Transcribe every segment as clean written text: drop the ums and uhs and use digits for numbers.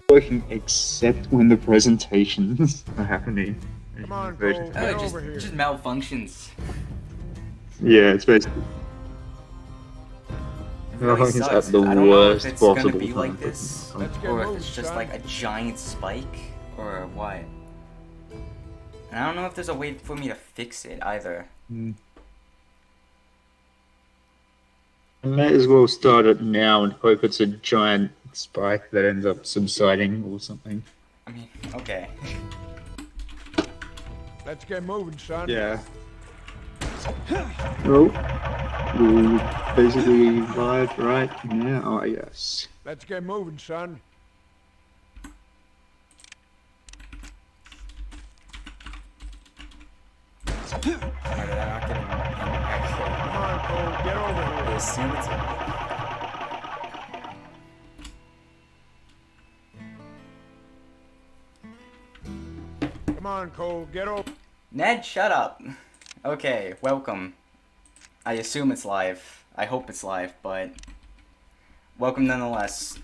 working except when the presentations are happening. Come on, Cole, Oh, get it over here. just malfunctions. Yeah, it's basically. It really Everything is sucks, at the 'cause I don't know if worst it's gonna possible be time like for this, them. Let's get or if moving, it's just son. like a giant spike, or what. And I don't know if there's a way for me to fix it either. I might as well start it now and hope it's a giant spike that ends up subsiding or something. I mean, okay. Let's get moving, son. Yeah. Oh, we're basically live right now. Oh, yes. Let's get moving, son. Or did I not get an actual... Come on, Cole, get over I here. assume it's Come on, Cole, get over. Ned, shut up! Okay, welcome. I assume it's live. I hope it's live, but... welcome nonetheless.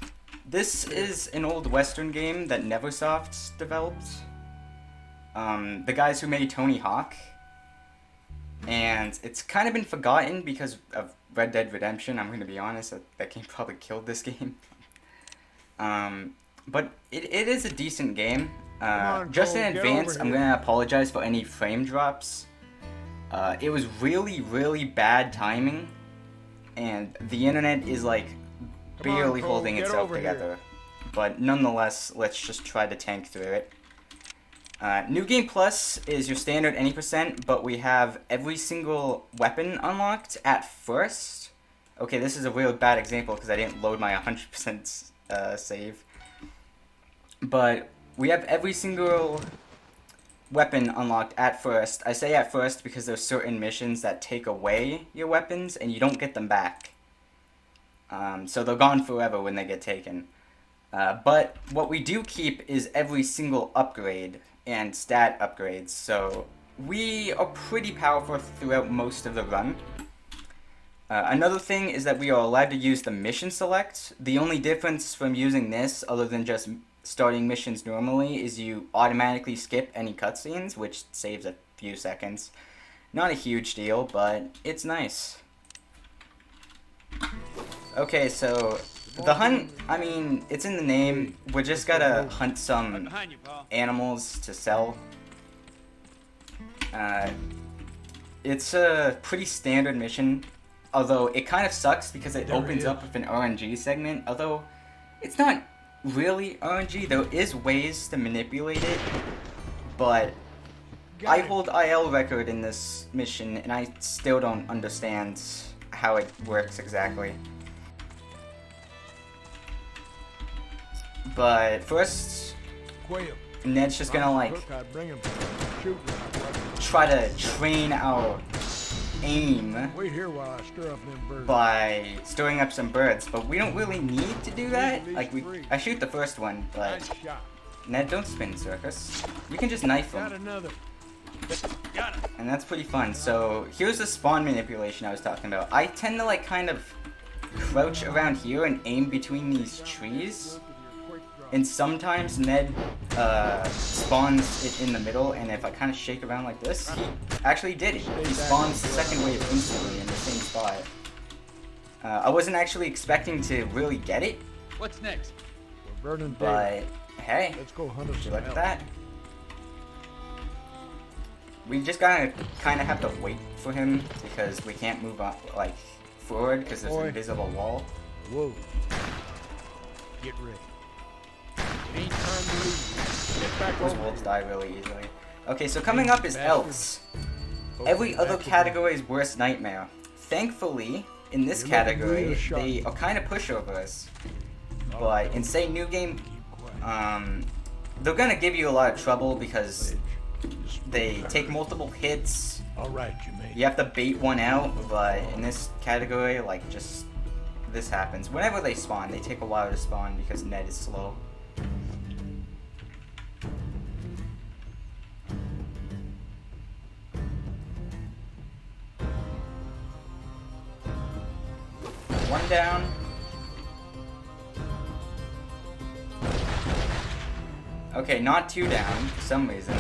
This is an old Western game that Neversoft developed. The guys who made Tony Hawk. And it's kind of been forgotten because of Red Dead Redemption. I'm going to be honest, that game probably killed this game. But it is a decent game. Just in advance, I'm going to apologize for any frame drops. It was really, really bad timing. And the internet is like barely holding itself together. But nonetheless, let's just try to tank through it. New Game Plus is your standard any %, but we have every single weapon unlocked at first. Okay, this is a real bad example because I didn't load my 100% save. But we have every single weapon unlocked at first. I say at first because there's certain missions that take away your weapons and you don't get them back. So they're gone forever when they get taken. But what we do keep is every single upgrade and stat upgrades, so we are pretty powerful throughout most of the run. Another thing is that we are allowed to use the mission select. The only difference from using this, other than just starting missions normally, is you automatically skip any cutscenes, which saves a few seconds. Not a huge deal, but it's nice. Okay, so the hunt, I mean, it's in the name. We're just gotta hunt some animals to sell. It's a pretty standard mission, although it kind of sucks because it opens up with an RNG segment, although it's not really RNG. There is ways to manipulate it, but I hold IL record in this mission and I still don't understand how it works exactly. But first, Ned's just gonna like try to train our aim by stirring up some birds, but we don't really need to do that. Like I shoot the first one, but Ned, don't spin circus. You can just knife him, and that's pretty fun. So here's the spawn manipulation I was talking about. I tend to like kind of crouch around here and aim between these trees. And sometimes Ned spawns it in the middle, and if I kind of shake around like this, he actually did it. He spawns the second wave instantly in the same spot. I wasn't actually expecting to really get it. What's next? We're burning but hey, let's go hunt would you look at that? We just gotta kind of have to wait for him because we can't move on like forward because there's an invisible wall. Whoa! Get ready. Ain't time to lose. Get back Those wolves die really easily. Okay, so coming up is elks. Every other category's worst nightmare. Thankfully, in this category, they are kind of pushovers. But in say new game, they're gonna give you a lot of trouble because they take multiple hits. You have to bait one out, but in this category, like just this happens. Whenever they spawn, they take a while to spawn because Ned is slow. One down. Okay, not 2 down for some reason,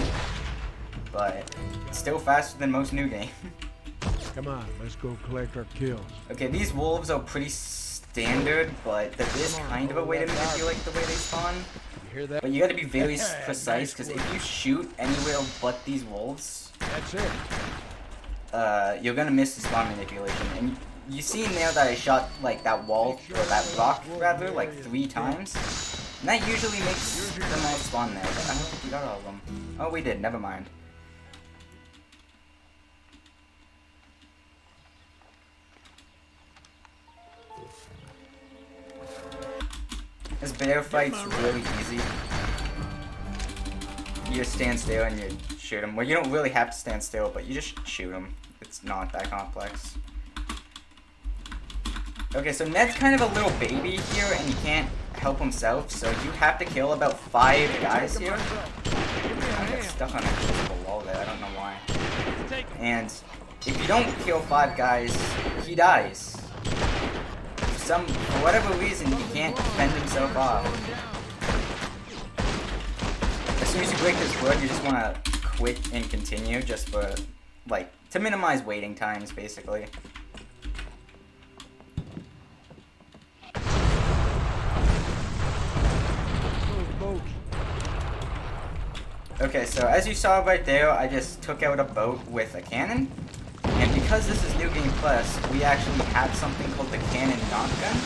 but it's still faster than most new game. Come on, let's go collect our kills. Okay, these wolves are pretty standard, but there is kind of a way to manipulate the way they spawn. You hear that? But you gotta be very precise, because if you shoot anywhere but these wolves, That's it. you're gonna miss the spawn manipulation. And you see now that I shot like that wall, or that rock rather, like 3 times. And that usually makes them all spawn there, but I don't think we got all of them. Oh, we did, never mind. This bear fight's really easy. You just stand still and you shoot him. Well, you don't really have to stand still, but you just shoot him. It's not that complex. Okay, so Ned's kind of a little baby here, and he can't help himself, so you have to kill about 5 guys here. I get stuck on a invisible wall there, I don't know why. And if you don't kill 5 guys, he dies. For whatever reason, he can't fend himself off. As soon as you break this wood, you just want to quit and continue, just for, like, to minimize waiting times, basically. Okay, so as you saw right there, I just took out a boat with a cannon. And because this is New Game Plus, we actually have something called the Cannon Shotgun.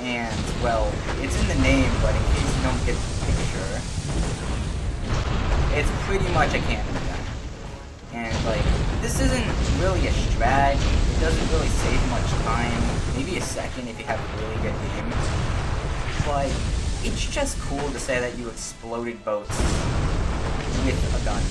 And, well, it's in the name, but in case you don't get the picture, it's pretty much a cannon gun. And, like, this isn't really a strat, it doesn't really save much time, maybe a second if you have a really good aim. But it's just cool to say that you exploded boats with a gun.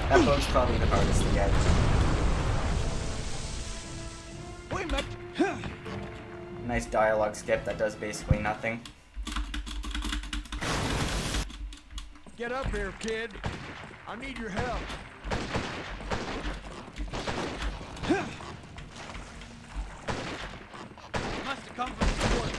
That boat's probably the hardest to get. Nice dialogue skip that does basically nothing. Get up here, kid. I need your help. Must have come from the woods.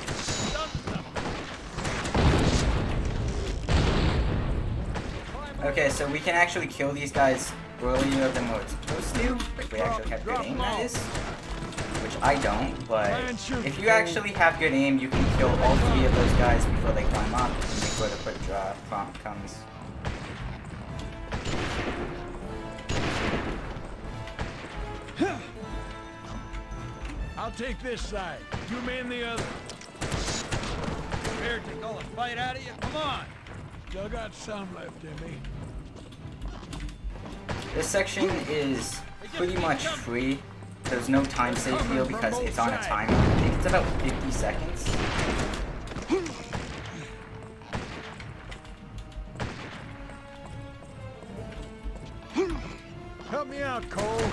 Okay, so we can actually kill these guys earlier than we're supposed to, if we actually have good aim, that is. Which I don't, but if you actually have good aim, you can kill all 3 of those guys before they climb up, and before the quick draw prompt comes. I'll take this side. You man the other. Prepared to call a fight out of you? Come on. Still got some left in me. This section is pretty much free. There's no time save here because it's on a timer. I think it's about 50 seconds. Help me out, Cole.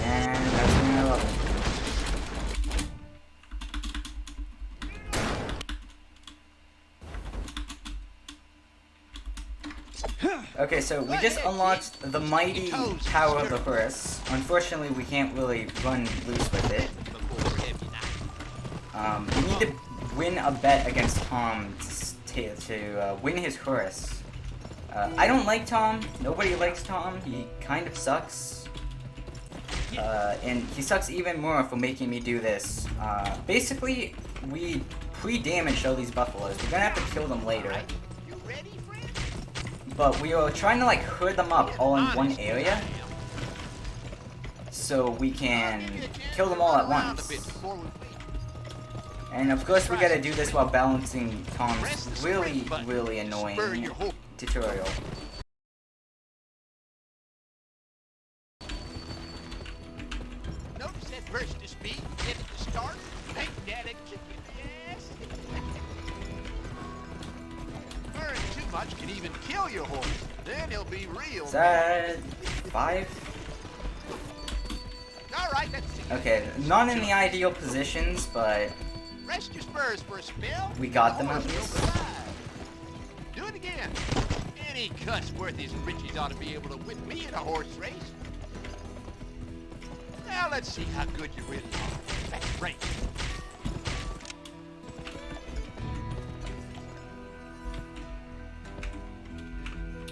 And that's when I love it. Okay, so we just unlocked the mighty Tower of the Horse. Unfortunately, we can't really run loose with it. We need to win a bet against Tom to win his horse. I don't like Tom. Nobody likes Tom. He kind of sucks. And he sucks even more for making me do this. Basically, we pre-damaged all these buffaloes. We're gonna have to kill them later. But we are trying to like herd them up all in one area, so we can kill them all at once. And of course we gotta do this while balancing Tom's really, really annoying tutorial. Notice that burst of speed at the start? Ain't that a kicking ass? Burn too much can even kill your horse. Then he'll be real. Is that 5? All right. right, let's see. Okay, not in the ideal positions, but Rest your spurs for a spell. we got them The at horse will least. provide. Do it again. Any cuss worth his britches ought to be able to whip me in a horse race. Now let's see how good you really are. Let's race.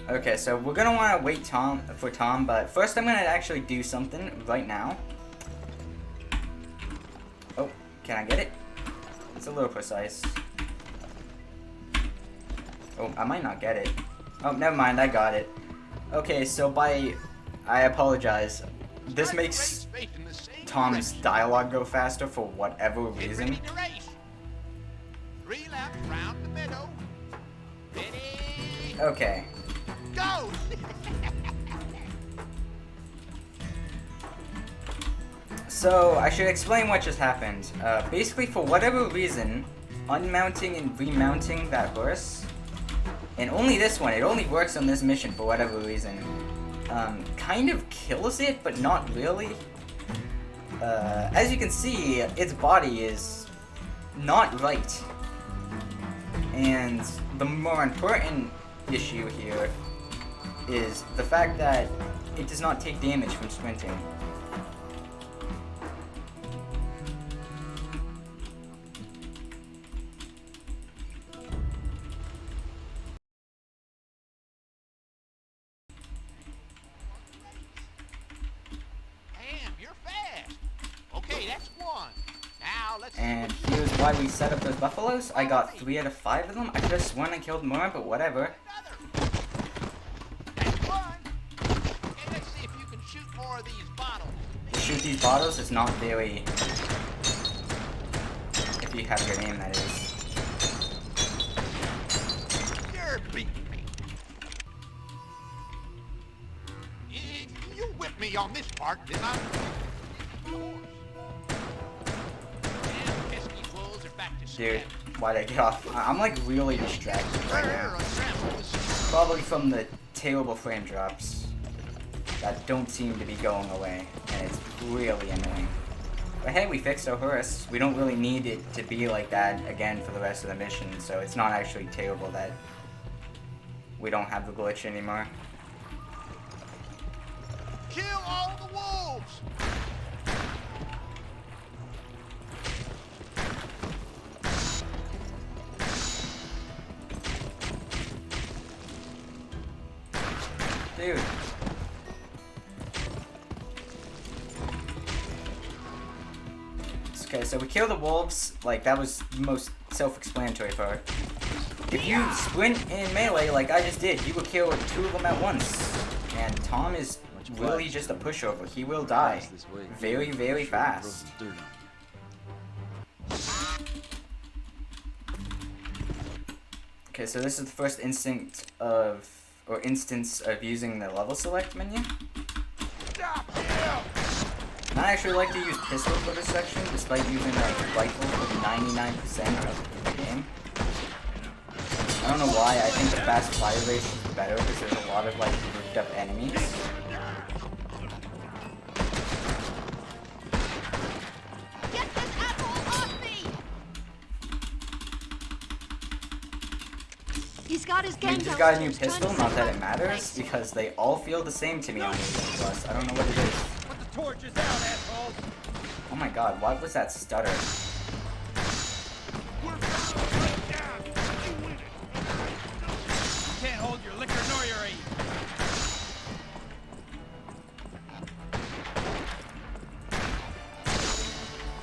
Okay, so we're gonna want to wait for Tom, but first I'm gonna actually do something right now. Oh, can I get it? It's a little precise. Oh, I might not get it. Oh, never mind, I got it. Okay, so I apologize. This Start the makes race facing the same Tom's direction. dialogue go faster for whatever Get reason. ready to race. 3 laps round the meadow. Ready? Okay. Go! So, I should explain what just happened. Basically, for whatever reason, unmounting and remounting that horse, and only this one, it only works on this mission for whatever reason, kind of kills it, but not really. As you can see, its body is not right. And the more important issue here is the fact that it does not take damage from sprinting. Damn, you're fast. Okay, that's one. Now let's And here's why we set up those buffaloes. I got 3 out of 5 of them. I could have sworn I killed more, but whatever. another. That's one. Okay, let's see if you can shoot more of these bottles. To shoot these bottles is not very... If you have your name, that is. You're beating me. You whipped me on this part, didn't I? And pesky wolves are back to Dude, scab. why'd I get off? I'm like really distracted right now. Probably from the terrible frame drops that don't seem to be going away, and it's really annoying. But hey, we fixed our horse. We don't really need it to be like that again for the rest of the mission, so it's not actually terrible that we don't have the glitch anymore. Kill all the wolves! Dude. Okay, so we kill the wolves. Like, that was the most self-explanatory part. If you sprint in melee like I just did, you will kill 2 of them at once. And Tom is really just a pushover. He will die very, very fast. Okay, so this is the first instance of using the level select menu. And I actually like to use pistol for this section, despite using a rifle for 99% of the game. I don't know why, I think the fast fire rate is better because there's a lot of like grouped up enemies. Get this asshole off me! He's got his We gang just got a new downstairs trying to pistol, not set that up it matters, place. because they all feel the same to me on Game Plus. I don't know what it is. Put the torches out, assholes! Oh my god, what was that stutter? You can't hold your liquor nor your aim.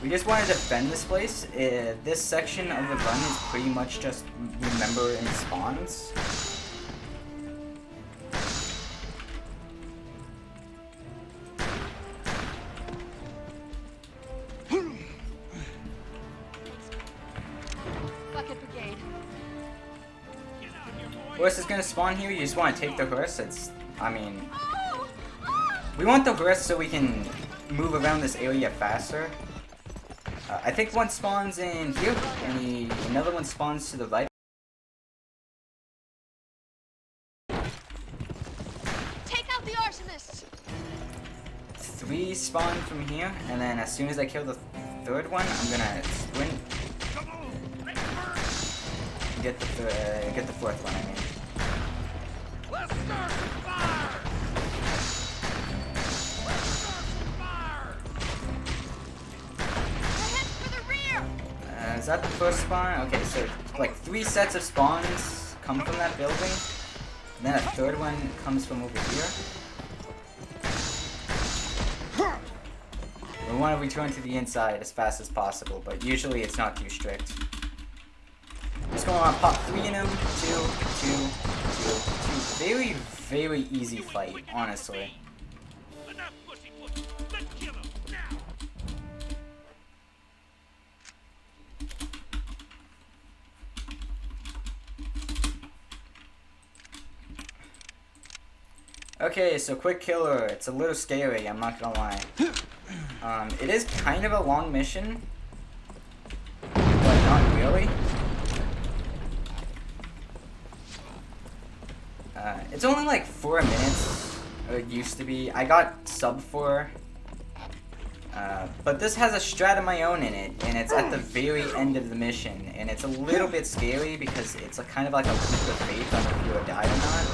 We just want to defend this place. This section of the run is pretty much just remember and spawns. Bucket brigade. Horse is gonna spawn here. You just want to take the horse. I mean, Oh! Ah! we want the horse so we can move around this area faster. I think one spawns in here, and another one spawns to the right. Take out the arsonists! 3 spawn from here, and then as soon as I kill the 3rd one, I'm gonna sprint. Get the 4th one, I mean. Let's start some fire! Let's start some fire! We're heading for the rear! Is that the first spawn? Okay, so like 3 sets of spawns come from that building, and then a 3rd one comes from over here. We want to return to the inside as fast as possible, but usually it's not too strict. Just gonna want to pop 3 in them, 2, 2, 2, 2. Very, very easy fight, honestly. Enough pussyfoot! Let's kill him now! Okay, so quick killer. It's a little scary, I'm not gonna lie. It is kind of a long mission, but not really. It's only like 4 minutes, or it used to be. I got sub 4, but this has a strat of my own in it, and it's at the very end of the mission, and it's a little bit scary because it's a kind of like a leap of faith on if you would die or not.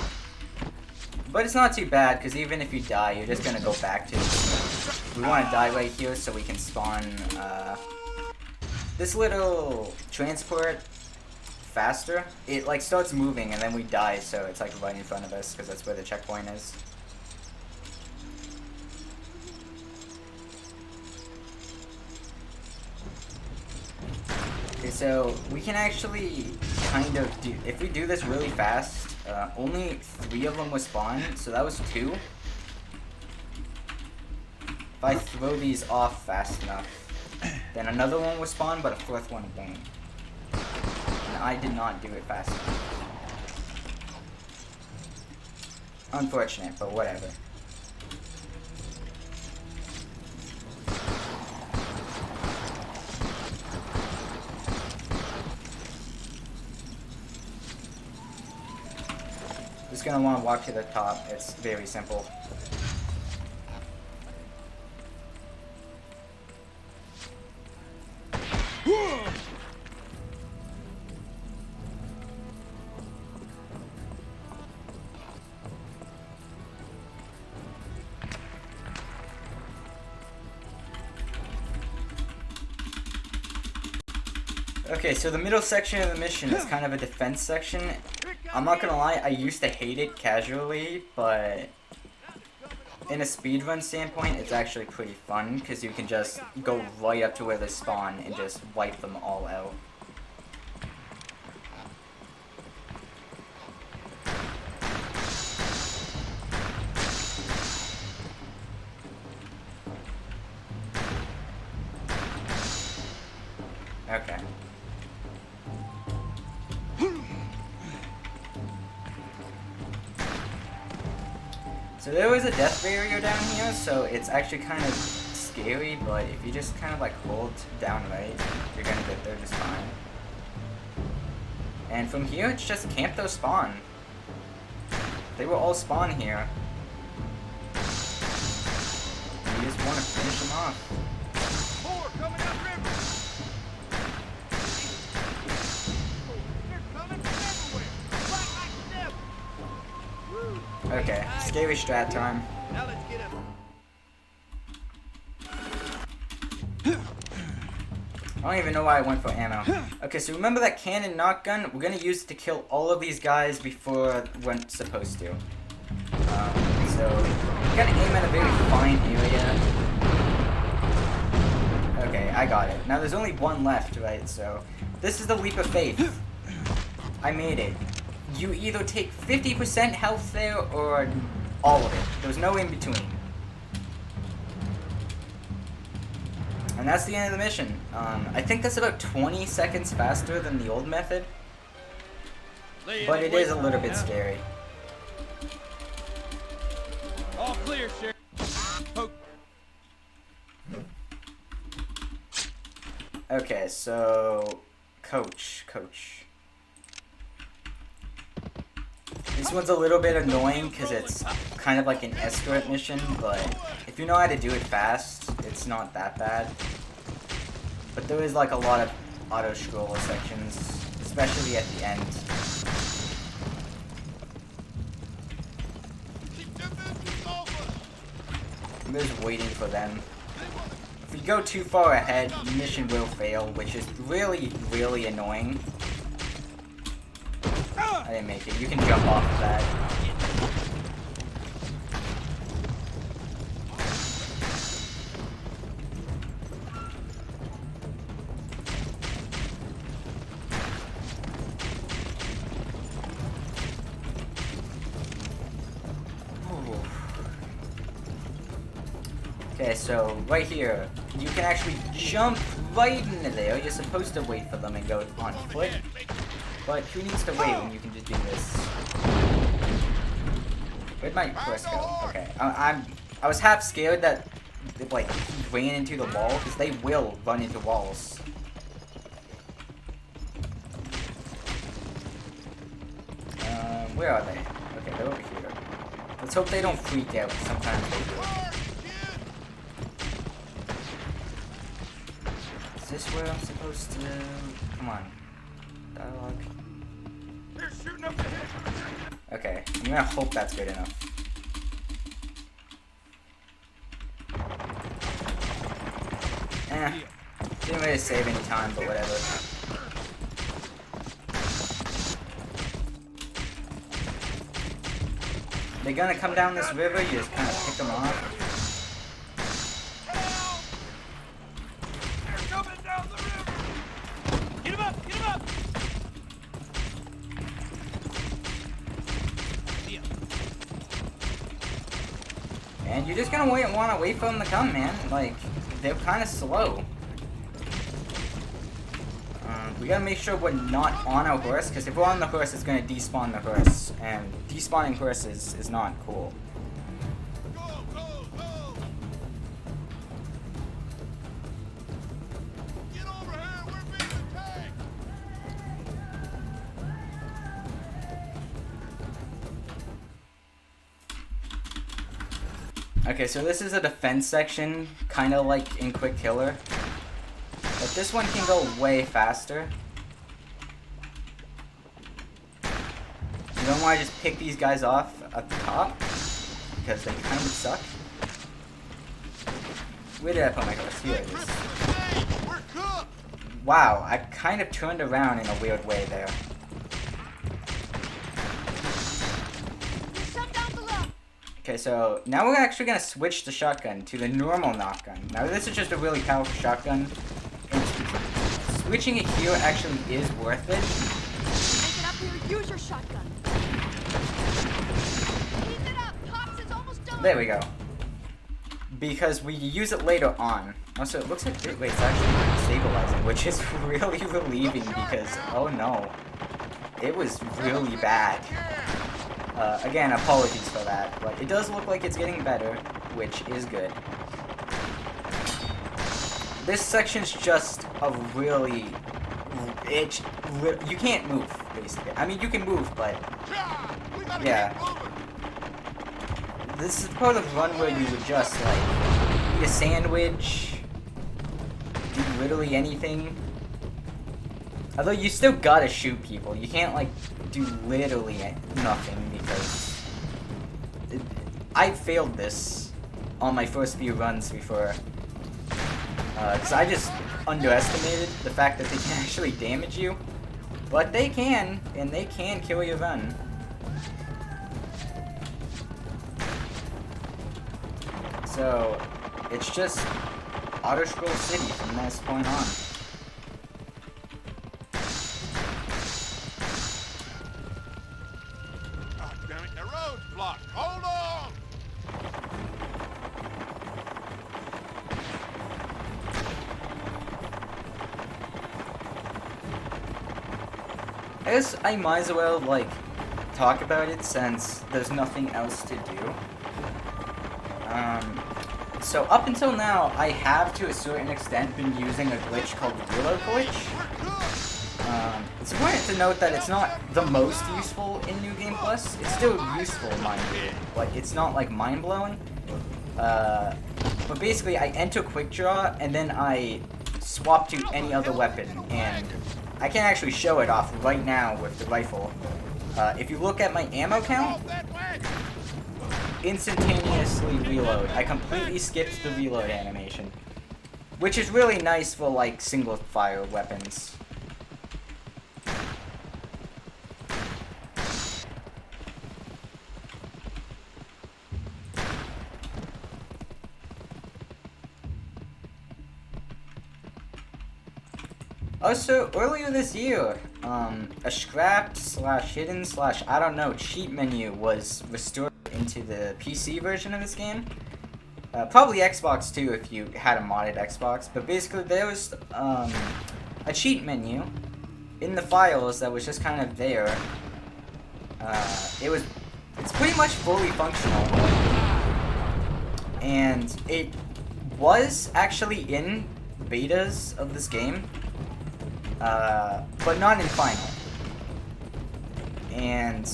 But it's not too bad, because even if you die, you're just gonna go back to it. We want to die right here so we can spawn this little transport faster. It like starts moving and then we die, so it's like right in front of us because that's where the checkpoint is. Okay, so we can actually kind of do, if we do this really fast, only 3 of them will spawn, so that was 2. If I throw these off fast enough, then another one will spawn, but a 4th one won't. And I did not do it fast enough. Unfortunate, but whatever. Just gonna want to walk to the top. It's very simple. Okay, so the middle section of the mission is kind of a defense section. I'm not gonna lie, I used to hate it casually, but in a speedrun standpoint, it's actually pretty fun, because you can just go right up to where they spawn and just wipe them all out. Okay. So there was a death barrier down here, so it's actually kind of scary, but if you just kind of like hold down right, you're gonna get there just fine. And from here, it's just camp those spawn. They will all spawn here. And you just want to finish them off. More coming upriver! They're coming from everywhere! Fight like the devil! Woo! Okay, scary strat time. Now let's get him. I don't even know why I went for ammo. Okay, so remember that cannon knock gun? We're gonna use it to kill all of these guys before we're supposed to. So, you gotta aim at a very fine area. Okay, I got it. Now there's only 1 left, right? So, this is the leap of faith. I made it. You either take 50% health there or all of it. There's no in between. And that's the end of the mission. I think that's about 20 seconds faster than the old method, but it is a little bit scary. All clear, Sheriff. Poke. Okay, so coach. This one's a little bit annoying because it's kind of like an escort mission, but if you know how to do it fast, it's not that bad. But there is like a lot of auto-scroller sections, especially at the end. I'm just waiting for them. If you go too far ahead, the mission will fail, which is really, really annoying. I didn't make it. You can jump off of that. Okay, so right here, you can actually jump right into there. You're supposed to wait for them and go on foot. But who needs to wait when you can just do this? Where'd my horse go? Okay, I was half scared that like he ran into the wall because they will run into walls. Where are they? Okay, they're over here. Let's hope they don't freak out. Sometimes they do. Is this where I'm supposed to? Come on. Dialogue. Okay, I'm gonna hope that's good enough. Didn't really save any time, but whatever. They're gonna come down this river, you just kind of pick them off. And you're just gonna want to wait for them to come, man. Like, they're kind of slow. We gotta make sure we're not on our horse, because if we're on the horse, it's gonna despawn the horse. And despawning horses is not cool. Go, go, go! Get over here, we're being attacked! Okay, so this is a defense section, kind of like in Quick Killer. But this one can go way faster. You don't want to just pick these guys off at the top, because they kind of suck. Where did I put my horse? Here it is. We're cooked! Wow, I kind of turned around in a weird way there. Shut down below. Okay, so now we're actually going to switch the shotgun to the normal knockgun. Now this is just a really powerful shotgun. Switching it here actually is worth it. Make it up here. Use your shotgun. Keep it up. Cops is almost done. There we go. Because we use it later on. Also, it looks like wait, it's actually stabilizing, which is really relieving because, oh no, it was really bad. Again, apologies for that, but it does look like it's getting better, which is good. This section's just a really, you can't move, basically. I mean, you can move, but yeah. This is part of the run where you would just, like, eat a sandwich, do literally anything. Although you still gotta shoot people. You can't, like, do literally nothing because I failed this on my first few runs before. Because I just underestimated the fact that they can actually damage you. But they can, and they can kill your run. So, it's just auto-scroll city from this point on. Oh, damn it, the road's blocked. Hold on! I guess I might as well, like, talk about it since there's nothing else to do. So up until now, I have to a certain extent been using a glitch called Willow Glitch. It's important to note that it's not the most useful in New Game Plus. It's still useful, mind you. Like, it's not like mind-blowing. But basically, I enter quick draw and then I swap to any other weapon, and I can actually show it off right now with the rifle. If you look at my ammo count, instantaneously reload. I completely skipped the reload animation, which is really nice for like single fire weapons. Also, earlier this year, a scrapped / hidden / I don't know cheat menu was restored into the PC version of this game. Probably Xbox too if you had a modded Xbox, but basically there was a cheat menu in the files that was just kind of there. It's pretty much fully functional, and it was actually in betas of this game. But not in final. And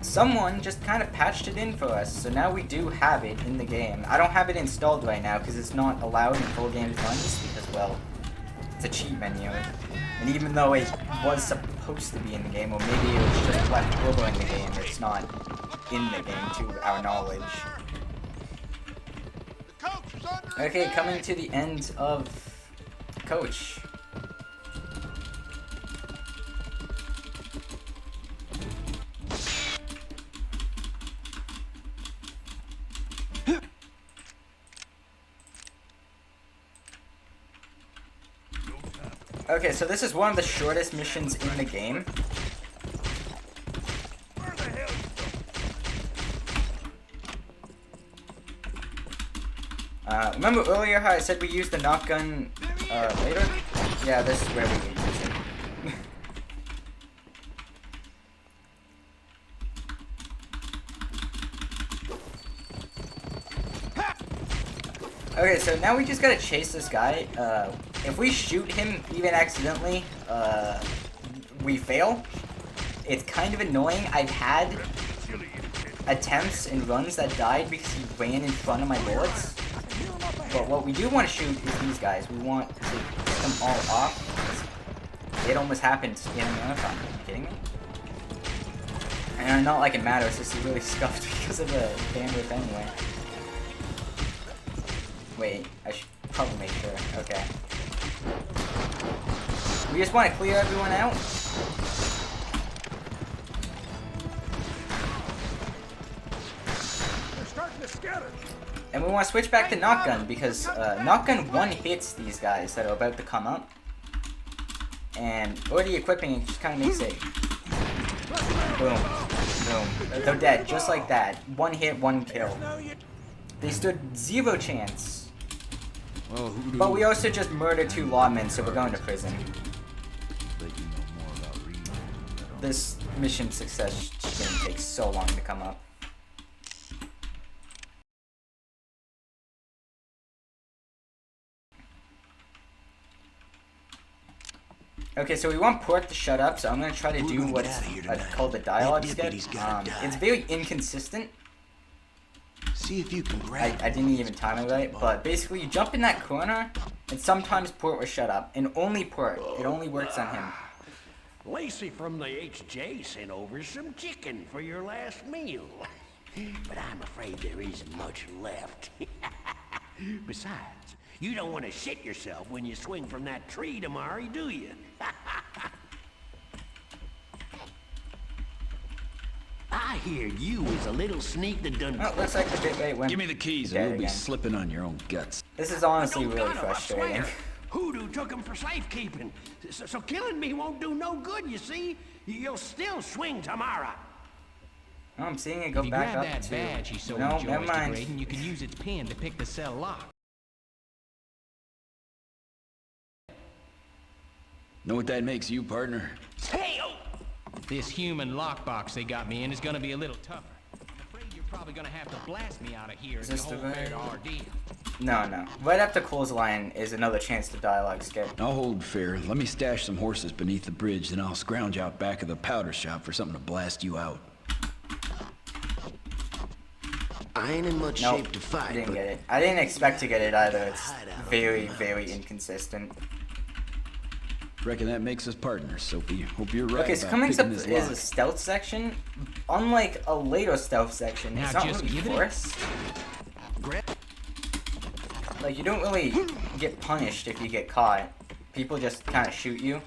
someone just kind of patched it in for us, so now we do have it in the game. I don't have it installed right now because it's not allowed in full game runs because, well, it's a cheat menu. And even though it was supposed to be in the game, or maybe it was just left over in the game, it's not in the game to our knowledge. Okay, coming to the end of Coach. Okay, so this is one of the shortest missions in the game. Remember earlier how I said we used the knock gun later? Yeah, this is where we use it. Okay, so now we just gotta chase this guy. If we shoot him even accidentally, we fail. It's kind of annoying. I've had attempts and runs that died because he ran in front of my bullets. But what we do want to shoot is these guys. We want to get them all off. It almost happened in Neversoft. Are you kidding me? And not like it matters, it's just really scuffed because of the bandwidth anyway. Wait, I should probably make sure. Okay. We just want to clear everyone out. They're starting to scatter. And we want to switch back to knock gun because knock gun one hits these guys that are about to come up. And already equipping it just kind of makes it boom, boom. They're dead, just like that. One hit, one kill. They stood zero chance. But we also just murdered 2 lawmen, so we're going to prison. This mission success didn't take so long to come up. Okay, so we want Port to shut up, so I'm going to try to do what's called the dialogue skip. It's very inconsistent. See if you can grab I didn't even time it right, but basically you jump in that corner, and sometimes Port will shut up, and only Port. It only works on him. Lacey from the HJ sent over some chicken for your last meal. but I'm afraid there isn't much left. Besides, you don't want to shit yourself when you swing from that tree tomorrow, do you? I hear you was a little sneak that done. Oh, looks like the bit rate went. Give me the keys dead and you'll be again. slipping on your own guts. This is honestly Don't really gun 'em, I frustrating. swear. Hoodoo took him for safekeeping. So killing me won't do no good, you see? You'll still swing tomorrow. Oh, I'm seeing it go If you back grab up that to... badge he so No, enjoys never mind. degrading, you can use its pin to pick the cell lock. Know what that makes you, partner? Hey, oh! This human lockbox they got me in is gonna be a little tougher. I'm afraid you're probably gonna have to blast me out of here Is if this you the hold fair way? to our deal. No. Right after clothesline is another chance to dialogue skip. I'll hold fair. Let me stash some horses beneath the bridge, then I'll scrounge out back of the powder shop for something to blast you out. I ain't in much Nope, shape to I fight, didn't but get it. I didn't expect to get it either. It's very, very inconsistent. Reckon that makes us partners, Sophie. Hope you're right Okay, so about coming picking up this is a lock. stealth section. Unlike a later stealth section, Now it's not just really give it- forced. Like, you don't really get punished if you get caught. People just kind of shoot you.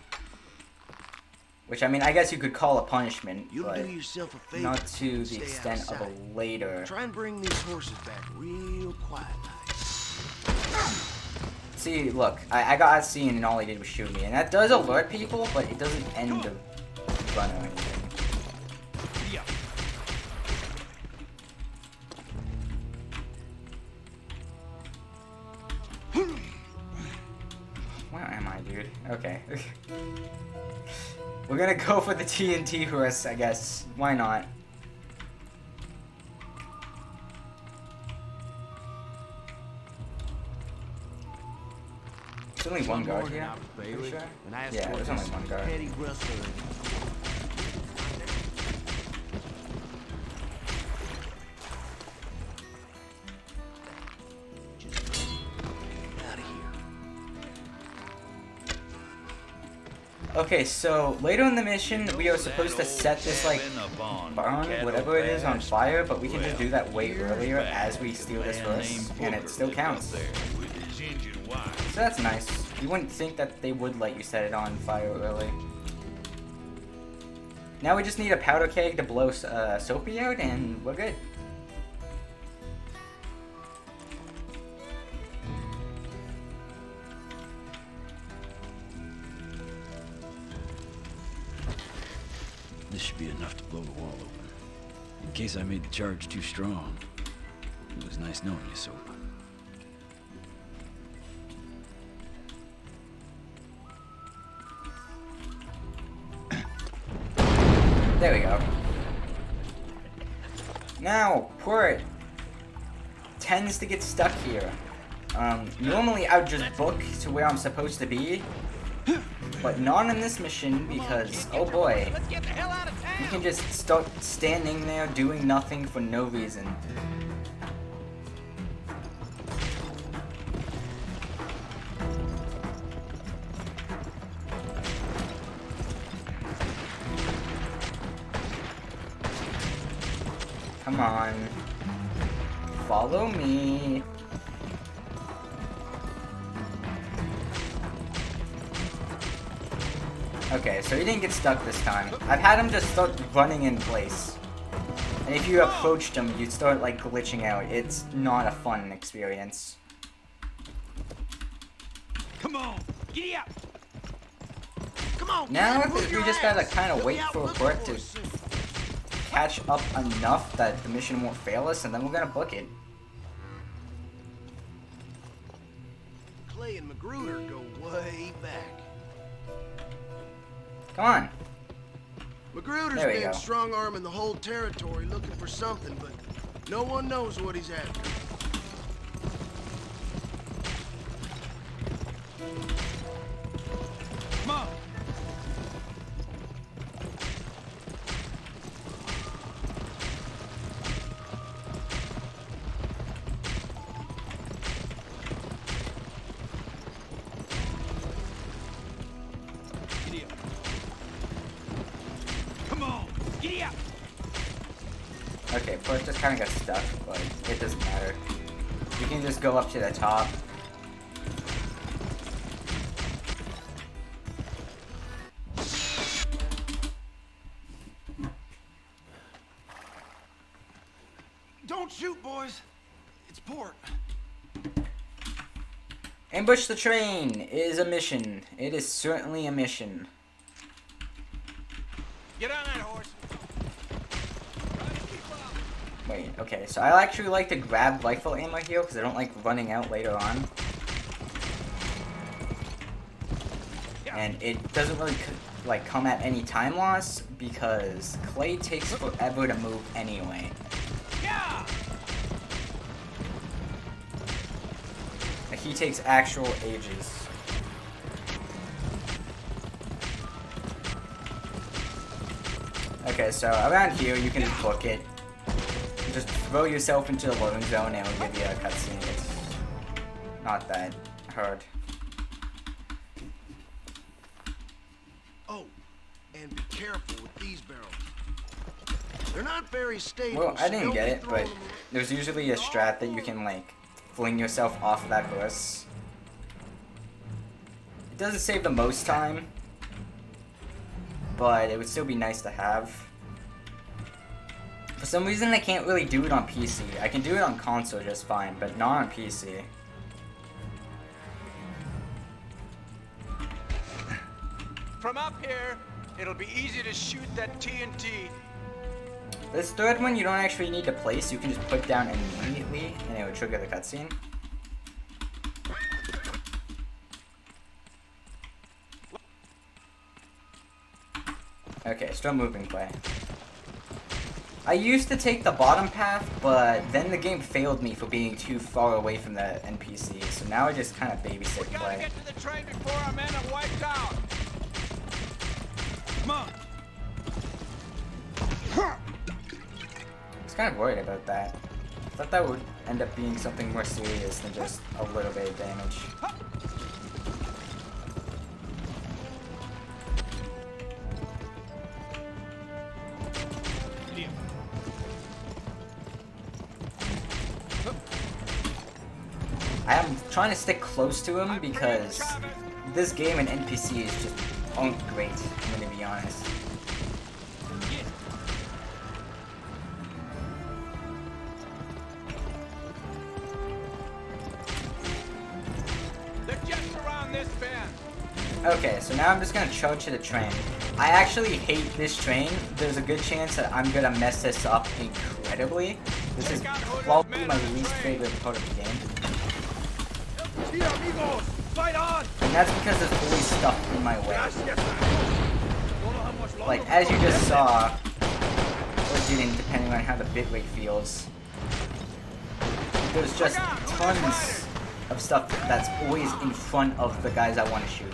Which, I mean, I guess you could call a punishment, you'll but do yourself a favor. not to the Stay extent of outside. a later. Try and bring these horses back real quiet. See, look, I got seen and all he did was shoot me. And that does alert people, but it doesn't end the run or anything. Yeah. Where am I, dude? Okay. We're gonna go for the TNT horse, I guess. Why not? There's only one guard here. Pretty sure? Yeah, there's only one guard. Petty rustler. Out of here. Okay, so later in the mission, we are supposed to set this, like, barn, whatever it is, on fire, but we can just do that way earlier as we steal this horse, and it still counts. So that's nice. You wouldn't think that they would let you set it on fire early. Now we just need a powder keg to blow Soapy out, and we're good. This should be enough to blow the wall open. In case I made the charge too strong. It was nice knowing you, Soap. There we go. Now, Port tends to get stuck here. Normally I would just book to where I'm supposed to be, but not in this mission because, oh boy, you can just start standing there doing nothing for no reason. Come on. Follow me. Okay, so he didn't get stuck this time. I've had him just start running in place. And if you approached him, you'd start, like, glitching out. It's not a fun experience. Come on, giddy up. Come on, Now I kid, think move we your just gotta ass. kind of You'll wait be out for looking Bert for to us soon. catch up enough that the mission won't fail us, and then we're gonna book it. Clay and Magruder go way back. Come on. Magruder's There we been go. strong-arming the whole territory looking for something, but no one knows what he's after. Come on. Giddy up. Come on, giddy up. Okay, Port just kind of got stuck, but it doesn't matter. You can just go up to the top. Don't shoot, boys. It's Port. Ambush the train is a mission. It is certainly a mission. Get on that horse. Wait, okay, so I actually like to grab rifle ammo here because I don't like running out later on. And it doesn't really like come at any time loss because Clay takes forever to move anyway. Yeah! Like, he takes actual ages. Okay, so around here you can book it. Just throw yourself into the loading zone and it'll give you a cutscene. It's not that hard. Oh, and be careful with these barrels. They're not very stable. Well, I so didn't don't get be it, throwing but them around. there's usually a strat that you can like fling yourself off of that horse. It doesn't save the most time, but it would still be nice to have. For some reason, I can't really do it on PC. I can do it on console just fine, but not on PC. From up here, it'll be easy to shoot that TNT. This third one, you don't actually need to place. You can just put down immediately, and it will trigger the cutscene. Okay, still moving, Clay. I used to take the bottom path, but then the game failed me for being too far away from the NPC, so now I just kind of babysit We gotta Clay. get to the train before our men are wiped out. Come on! I was kind of worried about that. I thought that would end up being something more serious than just a little bit of damage. Giddy up. I am trying to stick close to him because this game and NPCs just aren't great, I'm gonna be honest. They're just around this bend. Okay, so now I'm just gonna charge to the train. I actually hate this train. There's a good chance that I'm gonna mess this up incredibly. This is probably my least favorite part of the game. Here, amigos! Fight on! And that's because there's always stuff in my way. Don't know how much longer Like, as you just saw, or didn't, depending on how the bitrate feels, there's just tons of stuff that's always in front of the guys I want to shoot.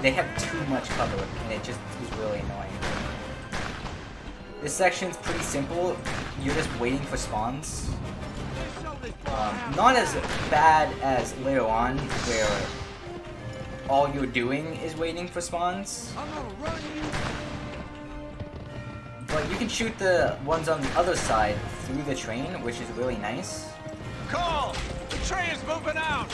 They have too much cover, and it just is really annoying. This section's pretty simple. You're just waiting for spawns. Not as bad as later on, where all you're doing is waiting for spawns. I'm gonna run you. But you can shoot the ones on the other side through the train, which is really nice. Call! The train is moving out.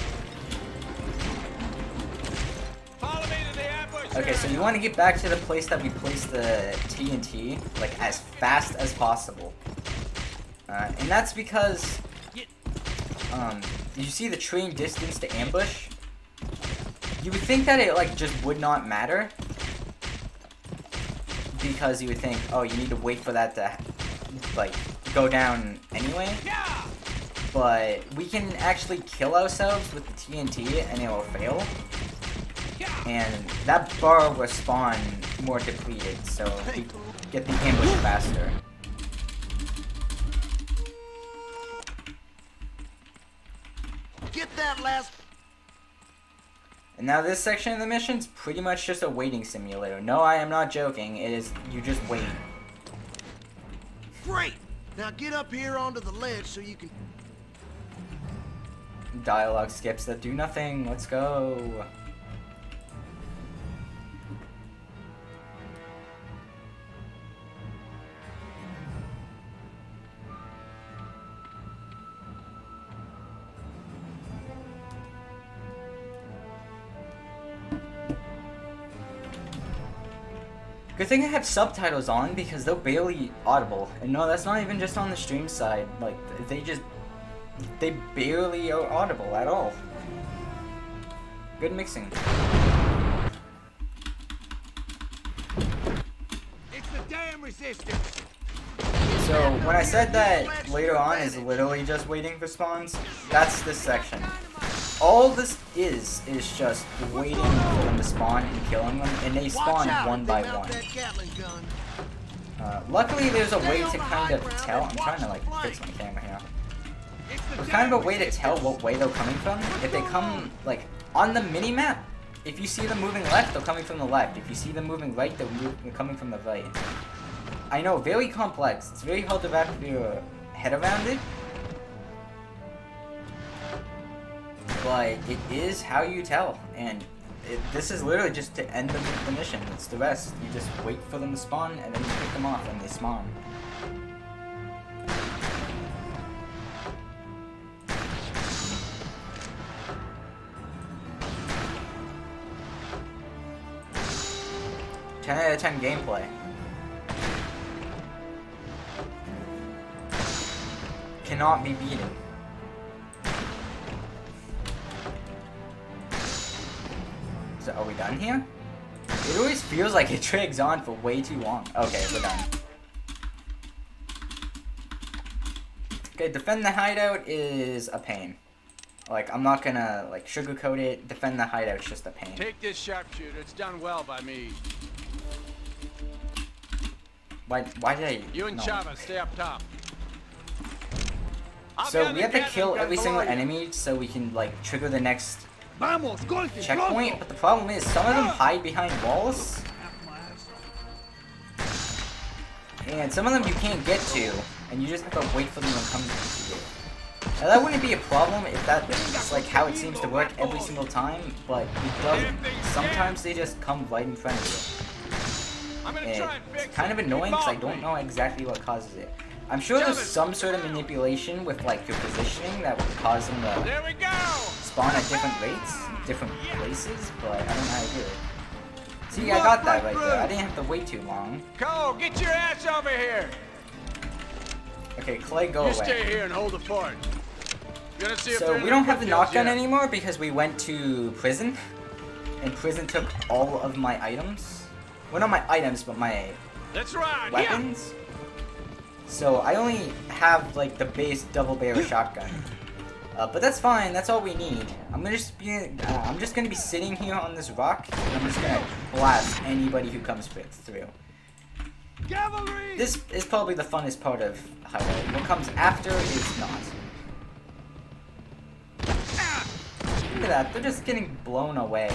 Follow me to the ambush. Okay, so you want to get back to the place that we placed the TNT, like, as fast as possible. And that's because, you see the train distance to ambush? You would think that it, like, just would not matter. Because you would think, oh, you need to wait for that to, like, go down anyway. Yeah! But we can actually kill ourselves with the TNT and it will fail. And that bar will spawn more depleted, so we get the ambush faster. Get that last. And now this section of the mission's pretty much just a waiting simulator. No, I am not joking. It is, you just wait. Great. Now get up here onto the ledge so you can. Dialogue skips that do nothing. Let's go. Good thing I have subtitles on because they're barely audible. And no, that's not even just on the stream side. Like, they barely are audible at all. Good mixing. It's the damn resistance! So, when I said that later on is literally just waiting for spawns, that's this section. all this is just waiting for them to spawn and killing them, and they spawn one by one. Luckily, there's a way to kind of tell. I'm trying to like fix my camera here. There's kind of a way to tell what way they're coming from. If they come like on the mini map, if you see them moving left, they're coming from the left. If you see them moving right, they're coming from the right. I know, very complex. It's very hard to wrap your head around it. But it is how you tell, and this is literally just to end the mission. It's the rest. You just wait for them to spawn, and then you pick them off, and they spawn. Ten out of 10 gameplay. Cannot be beaten. So are we done here? It always feels like it drags on for way too long. Okay, we're done. Okay, defend the hideout is a pain. Like, I'm not gonna like sugarcoat it. Defend the hideout's just a pain. Take this sharpshooter. It's done well by me. Why did I? You and Chava stay up top. So we have to kill every single enemy so we can like trigger the next checkpoint, but the problem is some of them hide behind walls, and some of them you can't get to, and you just have to wait for them to come to you. Now that wouldn't be a problem if that's like how it seems to work every single time, but it doesn't. Sometimes they just come right in front of you. And it's kind of annoying because I don't know exactly what causes it. I'm sure there's some sort of manipulation with like your positioning that would cause them to spawn at different rates, different places, but I don't know how to do it. See, I got that right there. I didn't have to wait too long. Cole, get your ass over here. Okay, Clay, go You away. stay here and hold the fort. Gonna see if So they're we don't have the foothills knockgun yet. anymore because we went to prison, and prison took all of my items. Well, not my items, but my That's right. weapons. So I only have like the base double barrel shotgun, but that's fine. That's all we need. I'm just gonna be sitting here on this rock, and I'm just gonna blast anybody who comes through. Cavalry! This is probably the funnest part of Hideout. What comes after is not. Look at that. They're just getting blown away.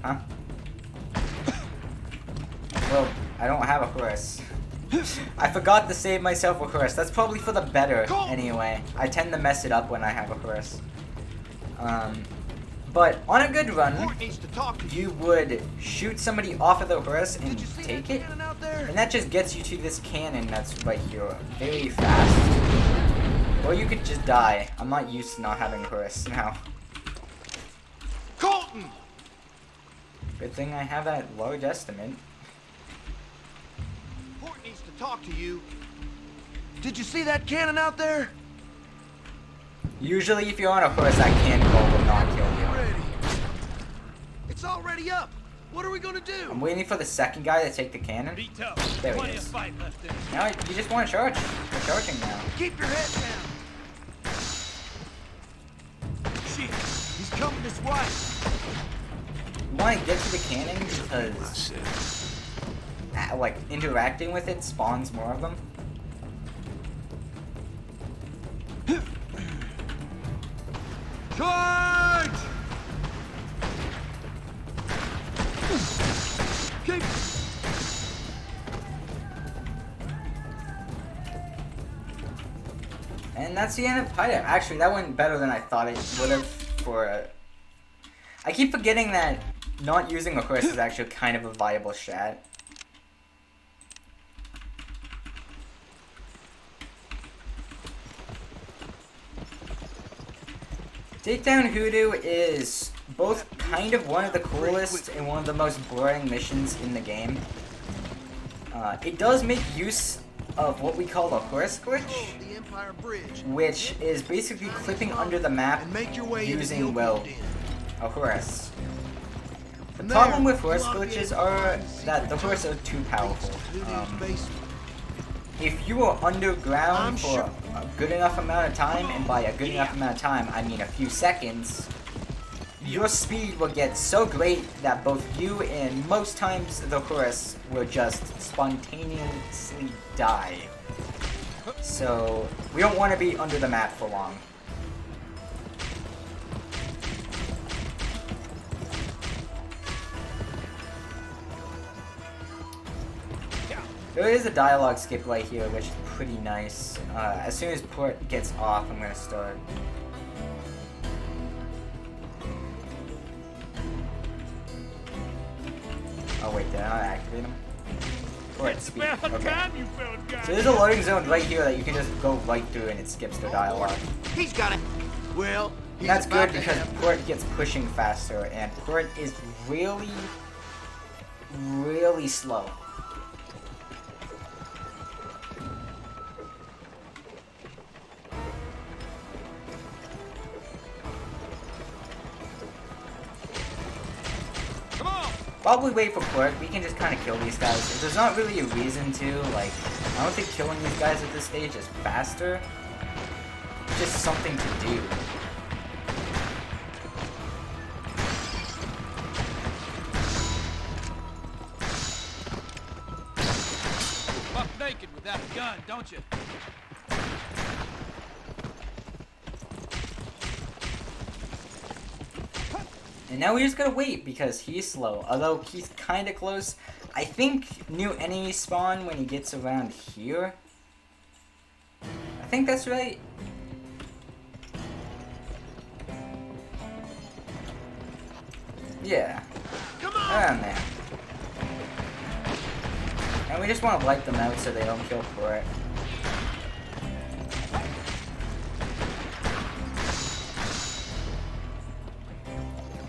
Huh? Well, I don't have a horse. I forgot to save myself a horse. That's probably for the better, anyway. I tend to mess it up when I have a horse. But on a good run, you would shoot somebody off of the horse and take it, and that just gets you to this cannon that's right here, very fast. Or you could just die. I'm not used to not having a horse now. Colton! Good thing I have that large estimate. Port needs to talk to you. Did you see that cannon out there? Usually if you're on a horse, that cannon will not kill you. Ready. It's already up. What are we gonna do? I'm waiting for the second guy to take the cannon. There he is. Now you just want to charge. We're charging now. Keep your head down. Shit, he's coming this way. You want to get to the cannon because like interacting with it spawns more of them. Charge! Keep. And that's the end of Hideout. Actually, that went better than I thought it would have. I keep forgetting that not using a horse is actually kind of a viable strat. Takedown Hoodoo is both kind of one of the coolest and one of the most boring missions in the game. It does make use of what we call the horse glitch, The Empire Bridge. which is basically clipping under the map And make your way into the using, open well, den. a horse. The problem with horse glitches are that the horse are too powerful. If you are underground for a good enough amount of time, and by a good enough amount of time, I mean a few seconds, your speed will get so great that both you and most times the horse will just spontaneously die. So, we don't want to be under the map for long. There is a dialogue skip right here, which is pretty nice. As soon as port gets off, I'm gonna start. Oh wait, did I not activate him? Port speed. Okay. So there's a loading zone right here that you can just go right through and it skips the dialogue. He's got it. Well, And that's good because port gets pushing faster, and port is really, really slow. While we wait for port, we can just kind of kill these guys. There's not really a reason to, like, I don't think killing these guys at this stage is faster. It's just something to do. Buck naked without a gun, don't you? And now we just gotta wait because he's slow. Although he's kinda close. I think new enemies spawn when he gets around here. I think that's right. Yeah. Around there. And we just want to wipe them out so they don't kill Port.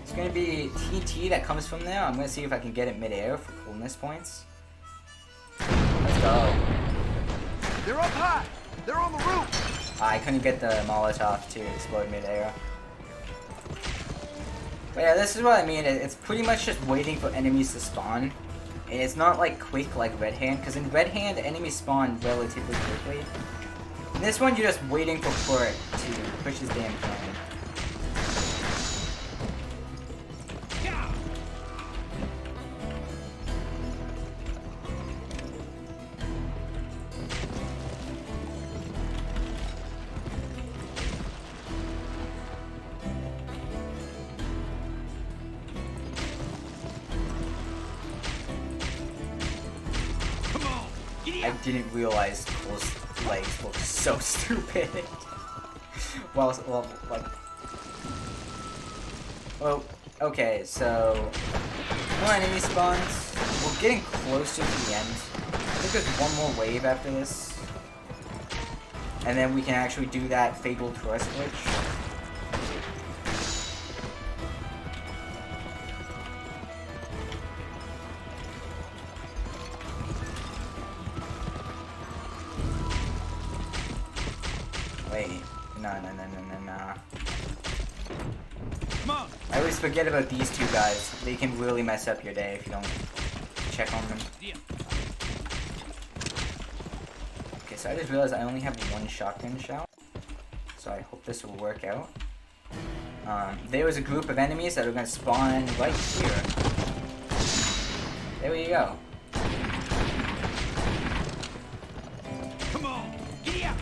It's going to be TT that comes from there. I'm going to see if I can get it mid-air for coolness points. Let's go. They're up high. They're on the roof. I couldn't get the Molotov to explode mid-air. But yeah, this is what I mean. It's pretty much just waiting for enemies to spawn. And it's not like quick like Red Hand, because in Red Hand, enemies spawn relatively quickly. In this one, you're just waiting for Port to push his damn cannon. I didn't realize Cole's legs look so stupid. well, okay, so more enemy spawns. We're getting closer to the end. I think there's one more wave after this, and then we can actually do that fatal tourist glitch. Wait, no. Come on. I always forget about these two guys. They can really mess up your day if you don't check on them. Yeah. Okay, so I just realized I only have one shotgun shell. So I hope this will work out. There was a group of enemies that are going to spawn right here. There we go. Come on. Giddy up.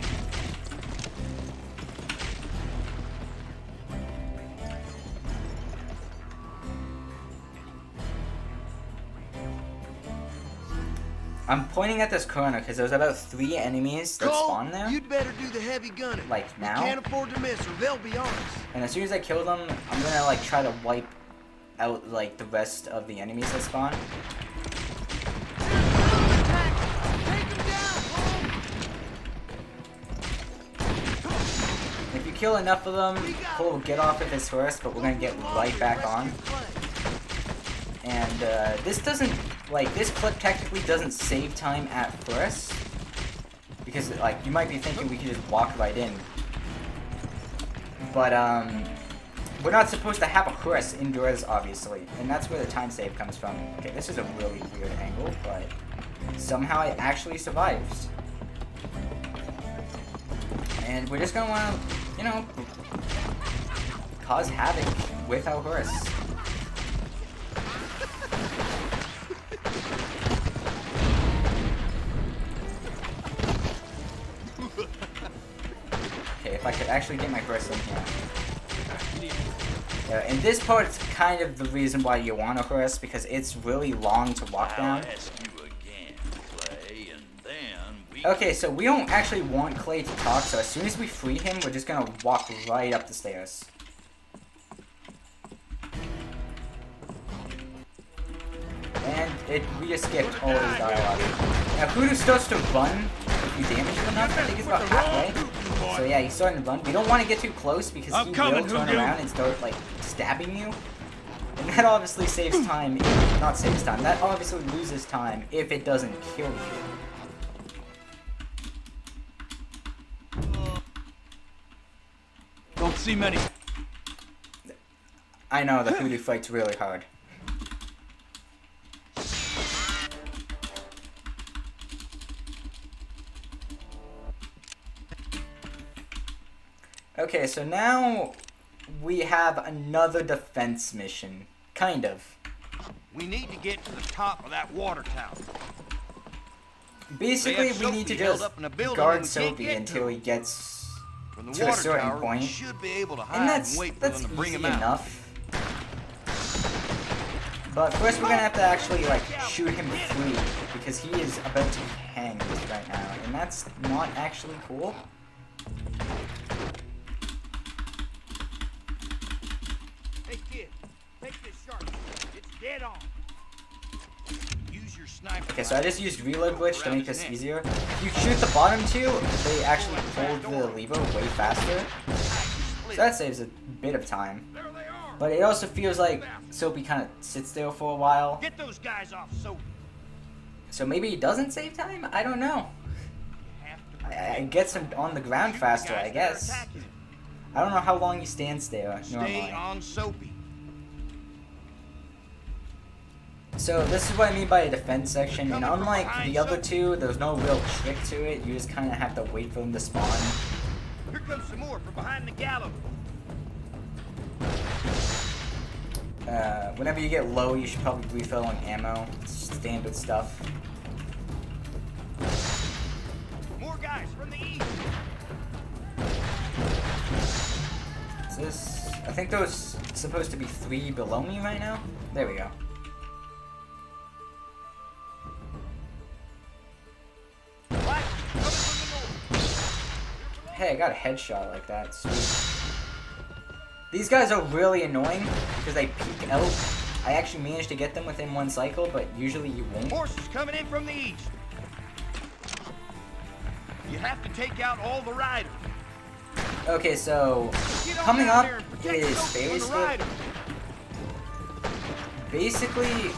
I'm pointing at this corner because there's about 3 enemies that spawn there. You'd better do the heavy gunning. Like now. You can't afford to miss or they'll be on us. And as soon as I kill them, I'm gonna like try to wipe out like the rest of the enemies that spawn. If you kill enough of them, Cole will get off of his horse, but we're gonna get right back on. And this doesn't, like, this clip technically doesn't save time at first. Because, like, you might be thinking we could just walk right in. But, we're not supposed to have a horse indoors, obviously, and that's where the time save comes from. Okay, this is a really weird angle, but somehow it actually survives. And we're just gonna wanna, you know, cause havoc with our horse. Okay, if I could actually get my horse in here. And this part's kind of the reason why you want a horse, because it's really long to walk down. Okay, so we don't actually want Clay to talk, so as soon as we free him, we're just gonna walk right up the stairs. And we just skipped all his dialogue. Now, Kudu starts to run if you damage him enough. I think he's about halfway. So yeah, he's starting to run. We don't want to get too close because he will turn around and start, like, stabbing you. And that obviously saves time. Not saves time. That obviously loses time if it doesn't kill you. Don't see many. I know, the Kudu fight's really hard. Okay, so now we have another defense mission. Kind of. We need to get to the top of that water tower. Basically, we need to just guard Soapy until he gets to a certain point. And that's easy enough. But first we're gonna have to actually, like, shoot him free, because he is about to be hanged right now, and that's not actually cool. Hey kid, take this shark. It's dead on. Use your sniper. Okay, so I just used reload glitch to make this easier. If you shoot the bottom two, they actually hold the lever way faster. So that saves a bit of time. But it also feels like Soapy kind of sits there for a while. Get those guys off, Soapy. So maybe he doesn't save time? I don't know. I gets him on the ground faster, I guess. I don't know how long he stands there normally. Stay on Soapy. So this is what I mean by a defense section, and unlike the other two, there's no real trick to it. You just kind of have to wait for them to spawn. Here comes some more from behind the gallows. Whenever you get low, you should probably refill on ammo. It's standard stuff. More guys from the east. Is this? I think there's supposed to be 3 below me right now. There we go. Hey, I got a headshot like that. Sweet. These guys are really annoying because they peek out. I actually managed to get them within 1 cycle, but usually you won't. Horses coming in from the east. You have to take out all the riders. Okay, so coming up is Fairy Skip. Basically,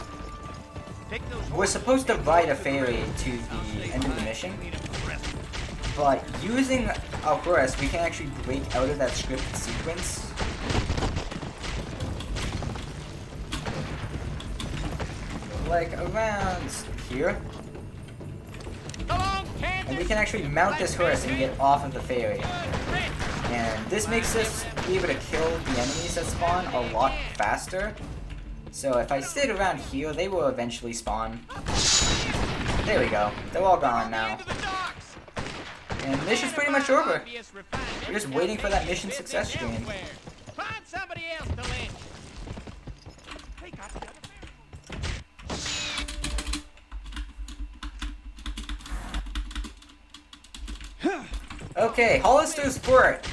we're supposed to ride a ferry to the end of the mission, but using a horse, we can actually break out of that scripted sequence. Like around here. And we can actually mount this horse and get off of the ferry. And this makes us be able to kill the enemies that spawn a lot faster. So if I sit around here, they will eventually spawn. There we go. They're all gone now. And the mission's pretty much over. We're just waiting for that mission success screen. Find somebody else to lynch. Hey, got the other Okay, Hollister's Fort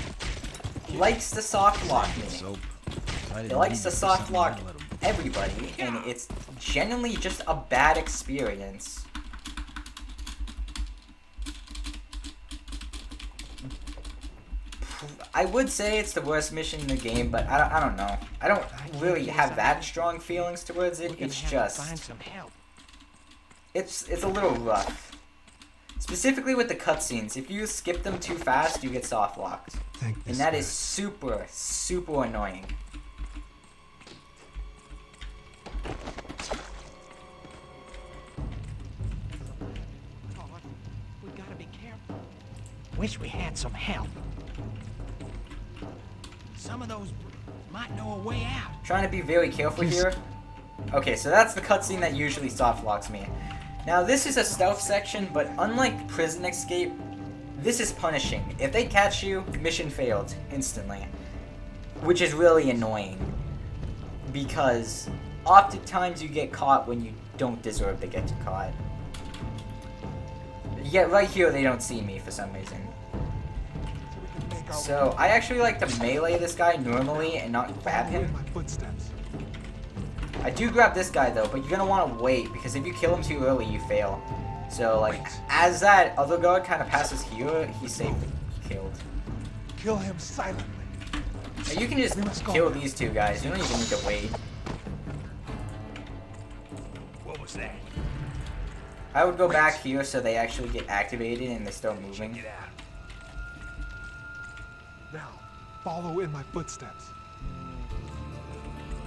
likes to soft lock me. It likes to soft lock everybody, and it's genuinely just a bad experience. I would say it's the worst mission in the game, but I don't know. I don't really have that strong feelings towards it. It's just, it's a little rough. Specifically with the cutscenes, if you skip them too fast, you get soft locked. And that is super, super annoying. Wish we had some help. Some of those might know a way out. Trying to be very careful here. Okay, so that's the cutscene that usually soft locks me. Now this is a stealth section, but unlike prison escape, this is punishing. If they catch you, mission failed instantly. Which is really annoying. Because oftentimes you get caught when you don't deserve to get caught. Yet right here they don't see me for some reason. So I actually like to melee this guy normally and not grab him. I do grab this guy though, but you're gonna want to wait because if you kill him too early, you fail. So like, as that other guard kind of passes here, he's safe killed. Kill him silently. And you can just kill these two guys. You don't even need to wait. What was that? I would go back here so they actually get activated and they start moving. Get out. Now, follow in my footsteps.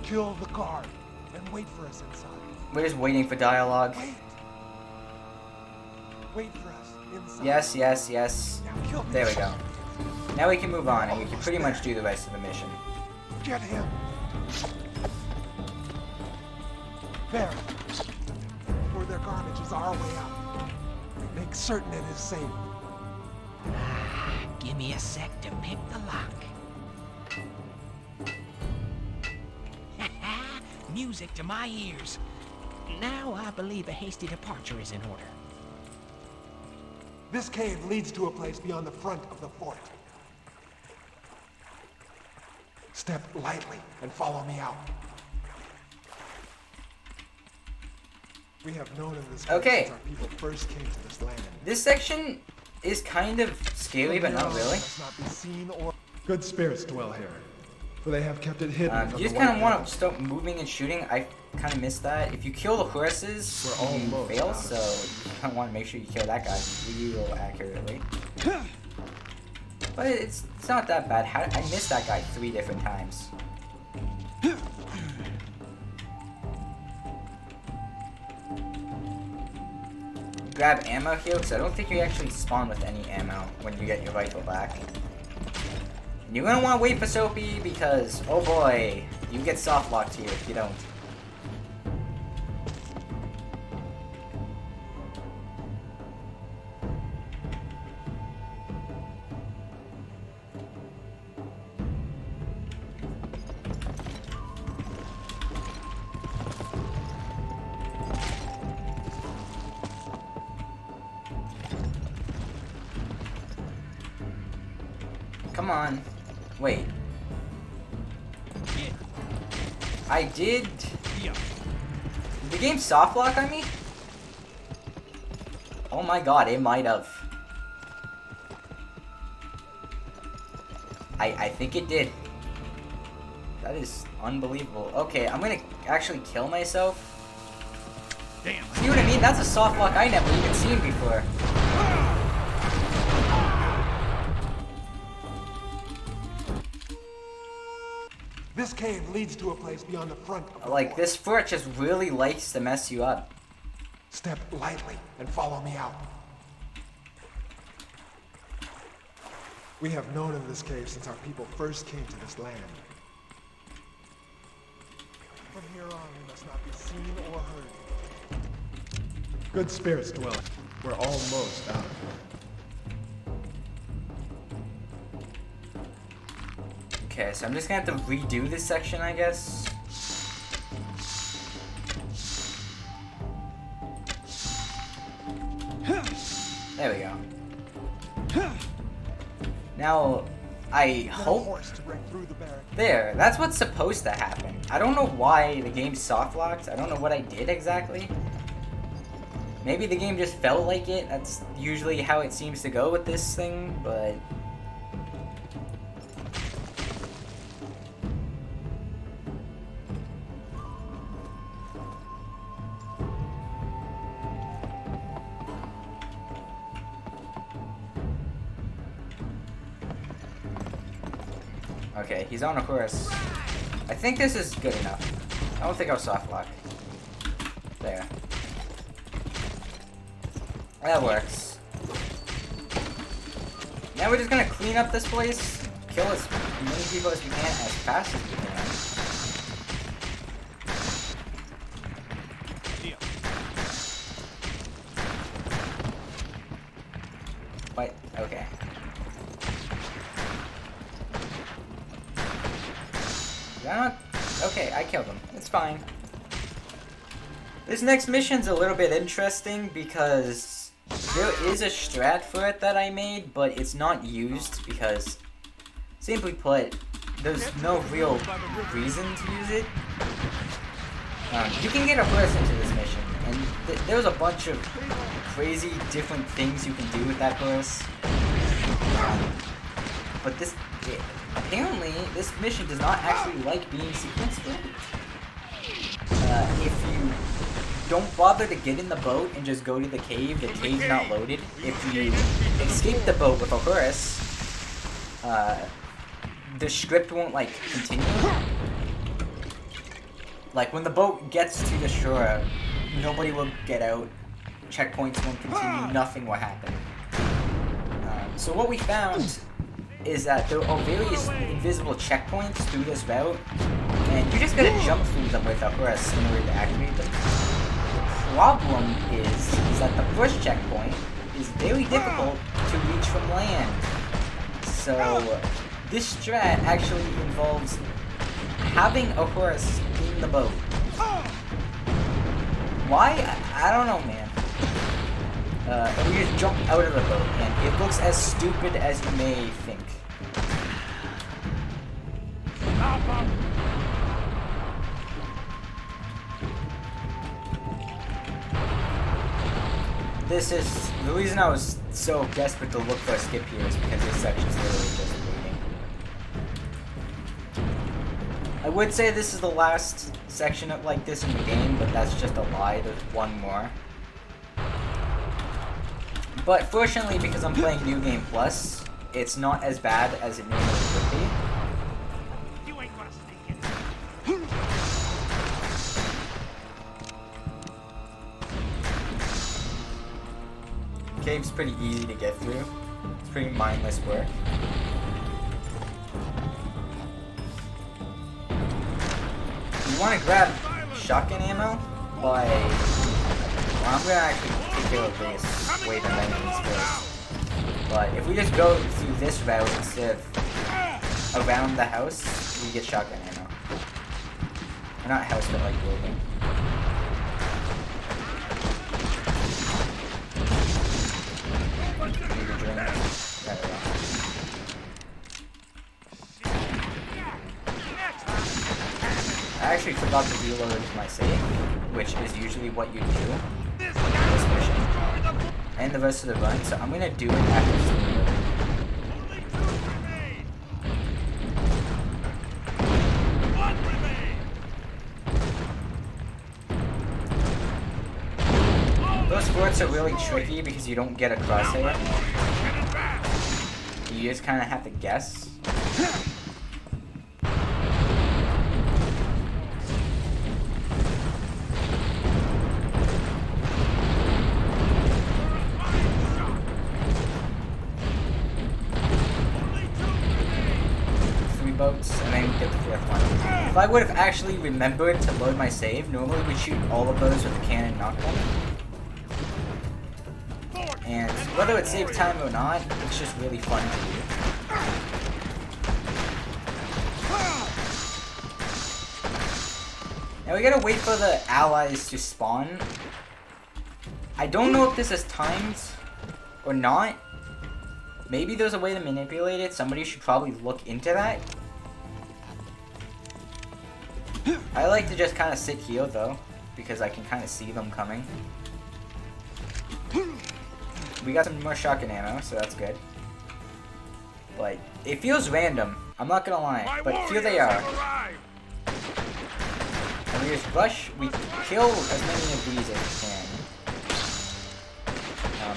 Kill the guard and wait for us inside. We're just waiting for dialogue. Wait. Wait for us inside. Yes, yes, yes. Now kill me. There we go. Now we can move on and we can pretty much do the rest of the mission. Get him. There. For their garbage is our way out. Make certain it is safe. Give me a sec to pick the lock. Music to my ears. Now I believe a hasty departure is in order. This cave leads to a place beyond the front of the fort. Step lightly and follow me out. We have known of this cave since our people first came to this land. This section is kind of scary, but not really. Must not be seen or... Good spirits dwell here, for they have kept it hidden from You just the kind of white want man. to start moving and shooting. I kind of missed that. If you kill the horses, you fail, so you kind of want to make sure you kill that guy real accurately. But it's not that bad. I missed that guy 3 different times. Grab ammo here, because I don't think you actually spawn with any ammo when you get your rifle back. You're gonna want to wait for Soapy because, oh boy, you get soft locked here if you don't. Come on. Wait. I did... Did the game soft lock on me? Oh my god, it might have. I think it did. That is unbelievable. Okay, I'm gonna actually kill myself. Damn. See what I mean? That's a soft lock I never even seen before. This cave leads to a place beyond the front of the Like, fort. this fort just really likes to mess you up. Step lightly and follow me out. We have known of this cave since our people first came to this land. From here on, we must not be seen or heard. Good spirits dwell. We're almost out of here. Okay, so I'm just gonna have to redo this section, I guess. There we go. Now, I hope... Horse to break through the barricade. There, that's what's supposed to happen. I don't know why the game's soft locked. I don't know what I did exactly. Maybe the game just felt like it. That's usually how it seems to go with this thing, but... Okay, he's on a horse. I think this is good enough. I don't think I'll soft lock. There. That works. Now we're just gonna clean up this place, kill as many people as we can as fast as we can. What? Okay. Did I not? Okay, I killed him. It's fine. This next mission's a little bit interesting because there is a strat for it that I made, but it's not used because, simply put, there's no real reason to use it. You can get a horse into this mission, and there's a bunch of crazy different things you can do with that horse. But this, apparently, this mission does not actually like being sequenced. If you don't bother to get in the boat and just go to the cave's not loaded. If you escape the boat with a horse, the script won't, like, continue. Like, when the boat gets to the shore, nobody will get out, checkpoints won't continue, nothing will happen. So what we found is that there are various invisible checkpoints through this route, and you just gotta jump through them with a horse in order to activate them. The problem is that the first checkpoint is very difficult to reach from land. So this strat actually involves having a horse in the boat. Why? I don't know, man. And we just jump out of the boat, and it looks as stupid as you may think. This is the reason I was so desperate to look for a skip here is because this section's literally just waiting. I would say this is the last section of like this in the game, but that's just a lie. There's one more. But fortunately, because I'm playing New Game Plus, it's not as bad as it normally would be. Cave's pretty easy to get through. It's pretty mindless work. You want to grab shotgun ammo by... Well, I'm gonna actually take care of this way the enemies first. But if we just go through this route instead of around the house, we get shotgun ammo. Or not house, but like building. I actually forgot to reload my save, which is usually what you do in this mission and the rest of the run, so I'm gonna do it after this reload. Those forts are really tricky because you don't get a crosshair. You just kind of have to guess. Boats, and then get the fourth one. If I would have actually remembered to load my save, normally we'd shoot all of those with a cannon knockdown. And whether it saved time or not, it's just really fun to do. Now we gotta wait for the allies to spawn. I don't know if this is timed or not. Maybe there's a way to manipulate it. Somebody should probably look into that. I like to just kind of sit here though, because I can kind of see them coming. We got some more shotgun ammo, so that's good. But it feels random, I'm not gonna lie, but here they are. And we just rush, we kill as many of these as we can.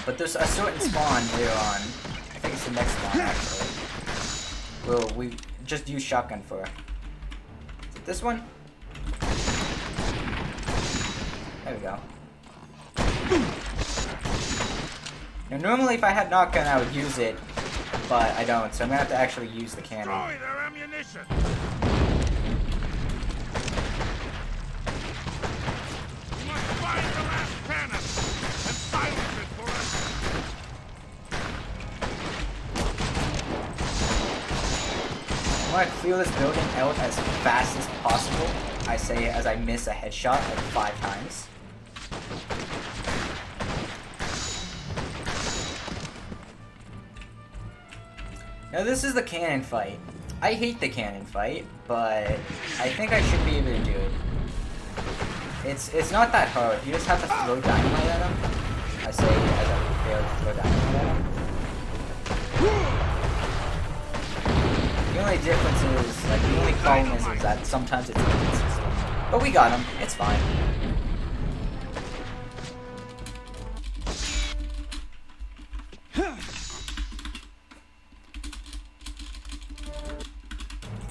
But there's a certain spawn later on. I think it's the next spawn actually. Well, we just use shotgun for. Is it this one? There we go. Now normally if I had knockgun I would use it but I don't, so I'm gonna have to actually use the cannon. Destroy their ammunition. We must find the last cannon and silence it forever. I want to clear this building out as fast as possible. I say as I miss a headshot like 5 times. Now this is the cannon fight. I hate the cannon fight, but I think I should be able to do it. It's not that hard. You just have to throw dynamite at him. I say as I fail to throw dynamite at him. The only difference is, like, the only problem is that sometimes it's inconsistent. But we got him. It's fine.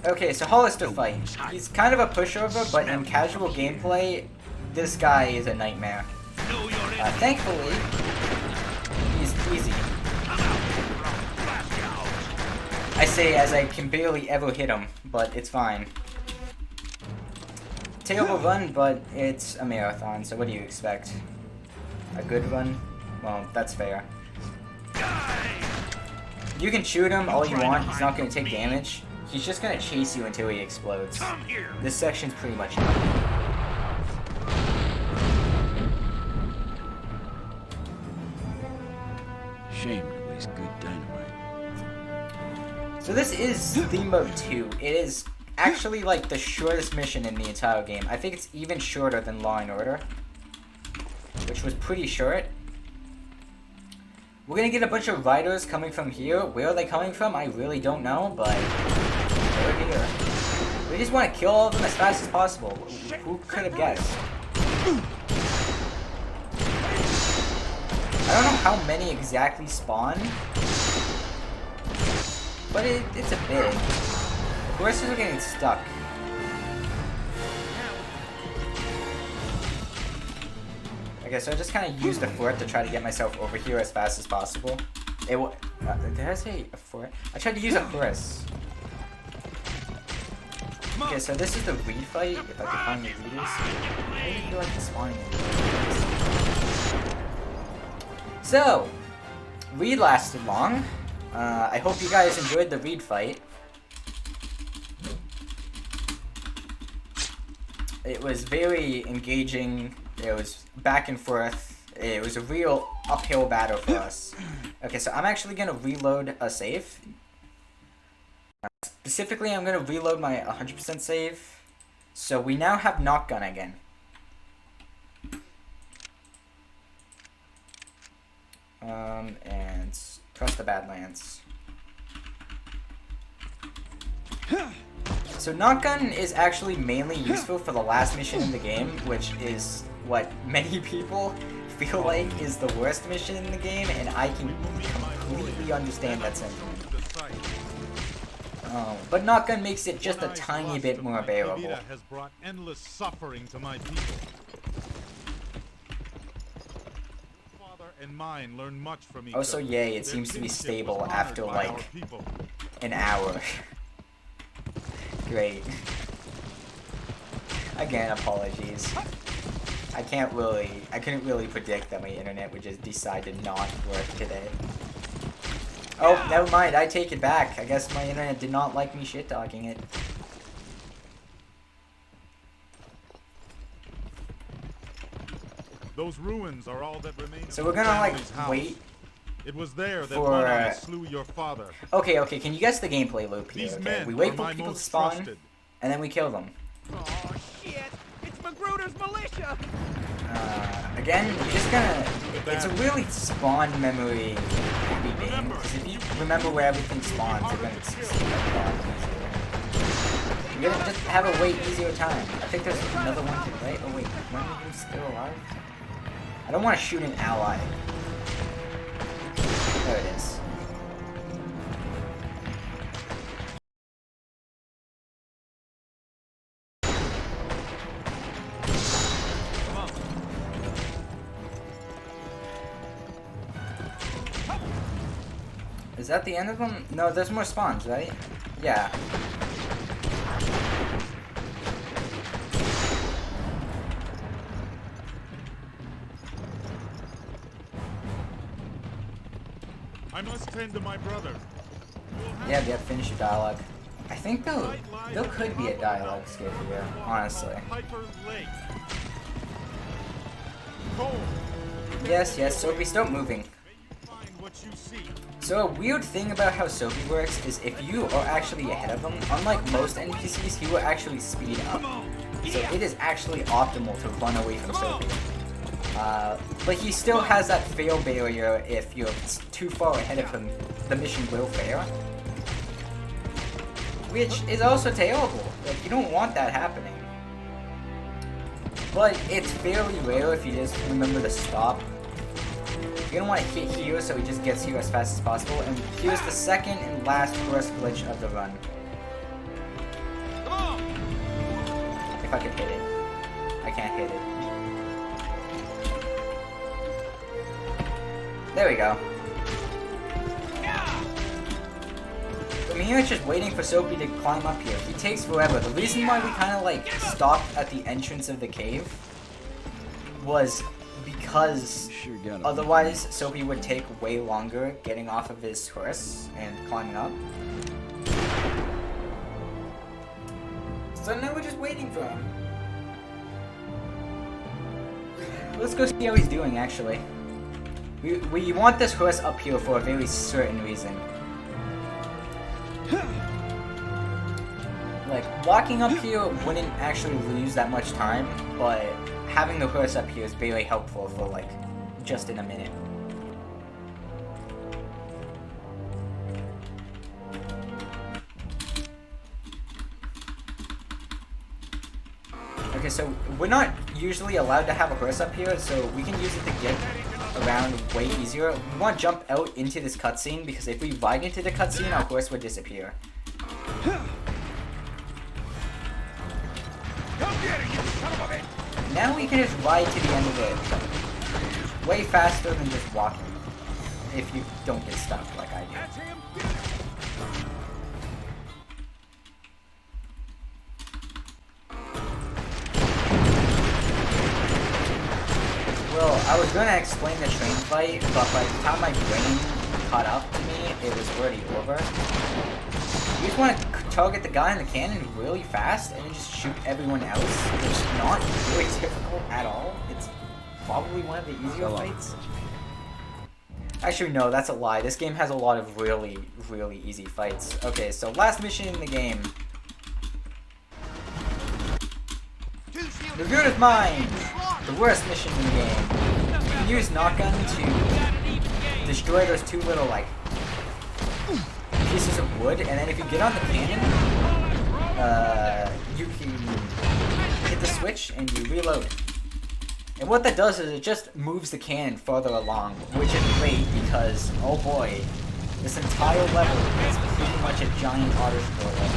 Okay, so Hollister fight. He's kind of a pushover, but in casual gameplay, this guy is a nightmare. Thankfully, he's easy. I say as I can barely ever hit him, but it's fine. Terrible run, but it's a marathon, so what do you expect? A good run? Well, that's fair. You can shoot him all you want, he's not going to take damage. He's just going to chase you until he explodes. This section's pretty much done. Shame to waste good dynamite. So this is theme mode 2. It is actually like the shortest mission in the entire game. I think it's even shorter than Law & Order, which was pretty short. We're gonna get a bunch of riders coming from here. Where are they coming from? I really don't know, but they're here. We just want to kill all of them as fast as possible. Who could have guessed? I don't know how many exactly spawn, but it's a bit. The horses are getting stuck. Okay, so I just kind of used the fort to try to get myself over here as fast as possible. Did I say a fort? I tried to use a horse. Okay, so this is the Reed fight, if I can find the Reeders. I really feel like the spawning. So, Reed lasted long. I hope you guys enjoyed the Reed fight. It was very engaging. It was back and forth. It was a real uphill battle for us. Okay, so I'm actually going to reload a save. Specifically, I'm going to reload my 100% save. So we now have Knockgun again. And trust the Badlands. So Knockgun is actually mainly useful for the last mission in the game, which is what many people feel like is the worst mission in the game, and I can completely understand that sentiment. But Knockgun makes it just a tiny bit more bearable. Has brought endless suffering to my people. Father and mine learn much from each other. Also, yay, it seems to be stable after like an hour. Great. Again, apologies. I couldn't really predict that my internet would just decide to not work today. Oh, never mind, I take it back. I guess my internet did not like me shit-talking it. Those ruins are all that remain. So we're gonna like wait. It was there that for One slew your father. Okay, can you guess the gameplay loop here? Okay? We wait for people to spawn, and then we kill them. Oh shit! It's Magruder's militia! Again, we're just gonna... It's a really spawn memory heavy game, because if you remember where everything spawns, you're gonna succeed at the bottom easier. You're gonna just have a way easier time. I think there's another one to right? Oh wait, one of them still alive? I don't want to shoot an ally. There it is. Is that the end of them? No, there's more spawns, right? Yeah. I must tend to my brother. Yeah, finish your dialogue. I think there could be a dialogue skip here, honestly. Yes, Sophie, stop moving. So a weird thing about how Sophie works is if you are actually ahead of him, unlike most NPCs, he will actually speed up. So it is actually optimal to run away from Sophie. But he still has that fail barrier. If you're too far ahead of him, the mission will fail. Which is also terrible. Like, you don't want that happening. But it's fairly rare if you just remember to stop. You're gonna want to hit here so he just gets here as fast as possible. And here's the second and last worst glitch of the run. If I could hit it. I can't hit it. There we go. From here, it's just waiting for Sophie to climb up here. He takes forever. The reason why we kind of like stopped at the entrance of the cave was because otherwise Sophie would take way longer getting off of his horse and climbing up. So now we're just waiting for him. Let's go see how he's doing, actually. We want this horse up here for a very certain reason. Like, walking up here wouldn't actually lose that much time, but having the horse up here is very helpful for, like, just in a minute. Okay, so we're not usually allowed to have a horse up here, so we can use it to get around way easier. We want to jump out into this cutscene because if we ride into the cutscene, our horse would disappear. Now we can just ride to the end of it way faster than just walking, if you don't get stuck like I do. Well, I was gonna explain the train fight, but by the time my brain caught up to me, it was already over. You just want to target the guy in the cannon really fast and then just shoot everyone else. It's not really difficult at all. It's probably one of the easier fights. Actually, no, that's a lie. This game has a lot of really, really easy fights. Okay, so last mission in the game. The root of mine! The worst mission in the game. You can use knocgun to destroy those two little, like, pieces of wood, and then if you get on the cannon, you can hit the switch and you reload. And what that does is it just moves the cannon further along, which is great because, oh boy, this entire level is pretty much a giant auto-scroller.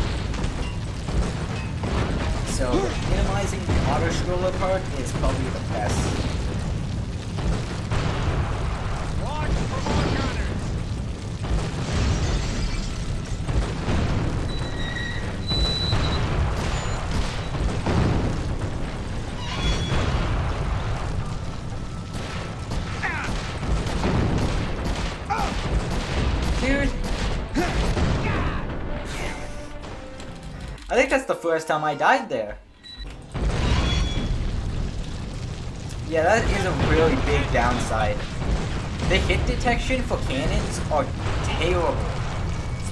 So, minimizing the auto-scroller part is probably the best. Watch for more gunners. Dude. I think that's the first time I died there. Yeah, that is a really big downside. The hit detection for cannons are terrible.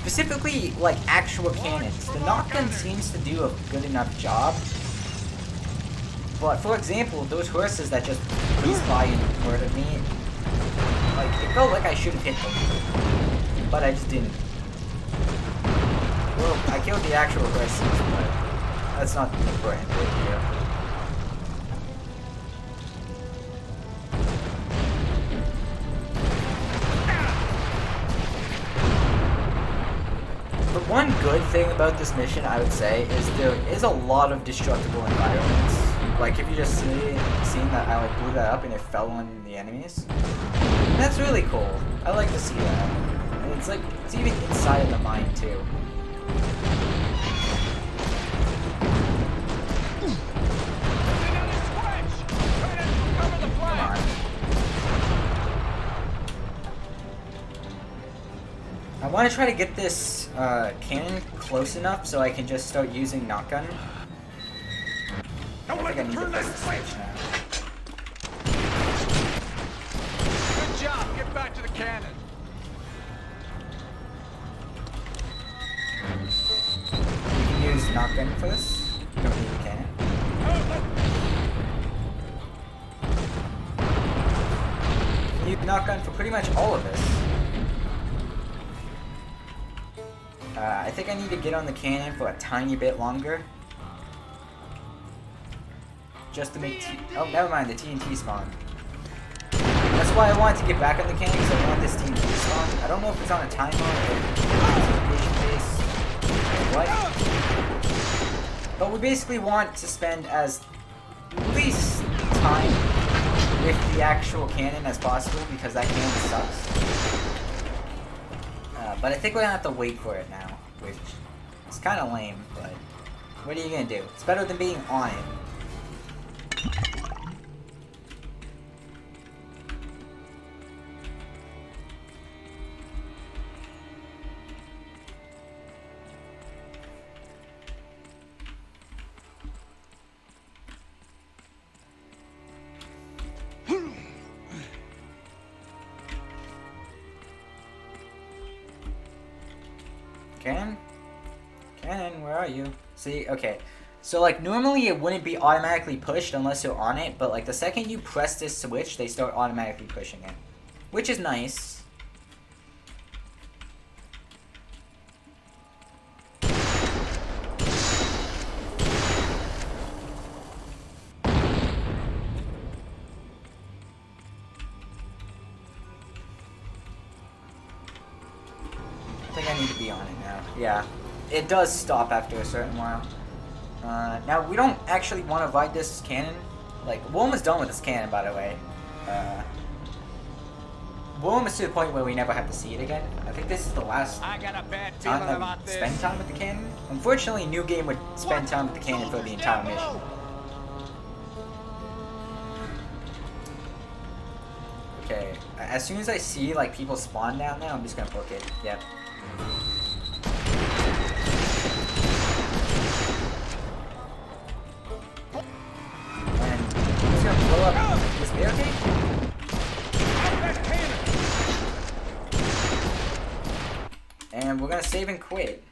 Specifically, like, actual cannons. The knockgun seems to do a good enough job. But, for example, those horses that just breezed by and murdered me, like, it felt like I should have hit them. But I just didn't. Well, I killed the actual horses, but that's not the important bit here. The one good thing about this mission, I would say, is there is a lot of destructible environments. Like, if you just seen that I, like, blew that up and it fell on the enemies. And that's really cool. I like to see that. it's like, it's even inside of the mine too. Come on. I want to try to get this cannon close enough so I can just start using knotgun. Don't let them turn that switch now. Good job. Get back to the cannon. You can use knotgun for this. You don't need a cannon. You can use knotgun for pretty much all of this. I think I need to get on the cannon for a tiny bit longer. Just to make oh, never mind, the TNT spawned. That's why I wanted to get back on the cannon, because I want this TNT spawn. I don't know if it's on a timer or notification base or what. But we basically want to spend as least time with the actual cannon as possible, because that cannon sucks. But I think we're gonna have to wait for it now, which is kind of lame, but what are you gonna do? It's better than being on it. Cannon, where are you? See, okay. So, like, normally it wouldn't be automatically pushed unless you're on it, but, like, the second you press this switch, they start automatically pushing it. Which is nice. I think I need to be on it now. Yeah. It does stop after a certain while. Now, we don't actually want to ride this cannon. Like, we're almost done with this cannon, by the way. We're almost to the point where we never have to see it again. I think this is the last I got a bad time feeling that about we this. spend time with the cannon. Unfortunately, New Game would spend time with the cannon for the entire mission. Okay, as soon as I see, like, people spawn down there, I'm just gonna book it. Yep. Blow up this barricade? And we're gonna save and quit.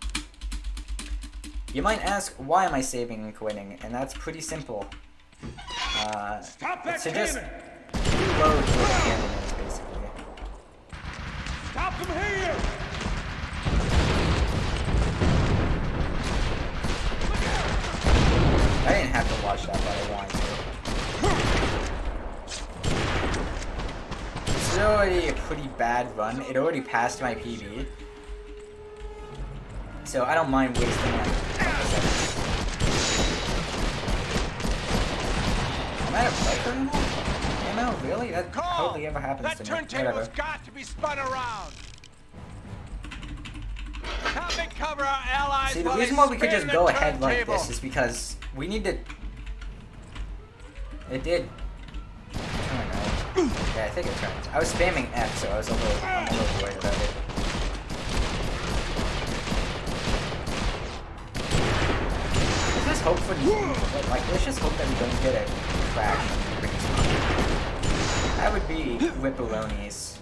You might ask, why am I saving and quitting? And that's pretty simple. It's to just reload where the cannon is, basically. Stop them here! I didn't have to watch that, but I wanted to. This is already a pretty bad run. It already passed my PB. So I don't mind wasting like a couple seconds. Am I out of life anymore? Ammo? Really? That hardly ever happens That to me. turntable's got to be spun around. Help me cover our allies. See, the while reason they why we could spin just the go ahead like turntable. this is because we need to... It did. Turn, right? Yeah, I think it turned. I was spamming F, so I'm a little worried about it. Let's just hope for like, let's just hope that we don't get a crash. That would be ripperonis.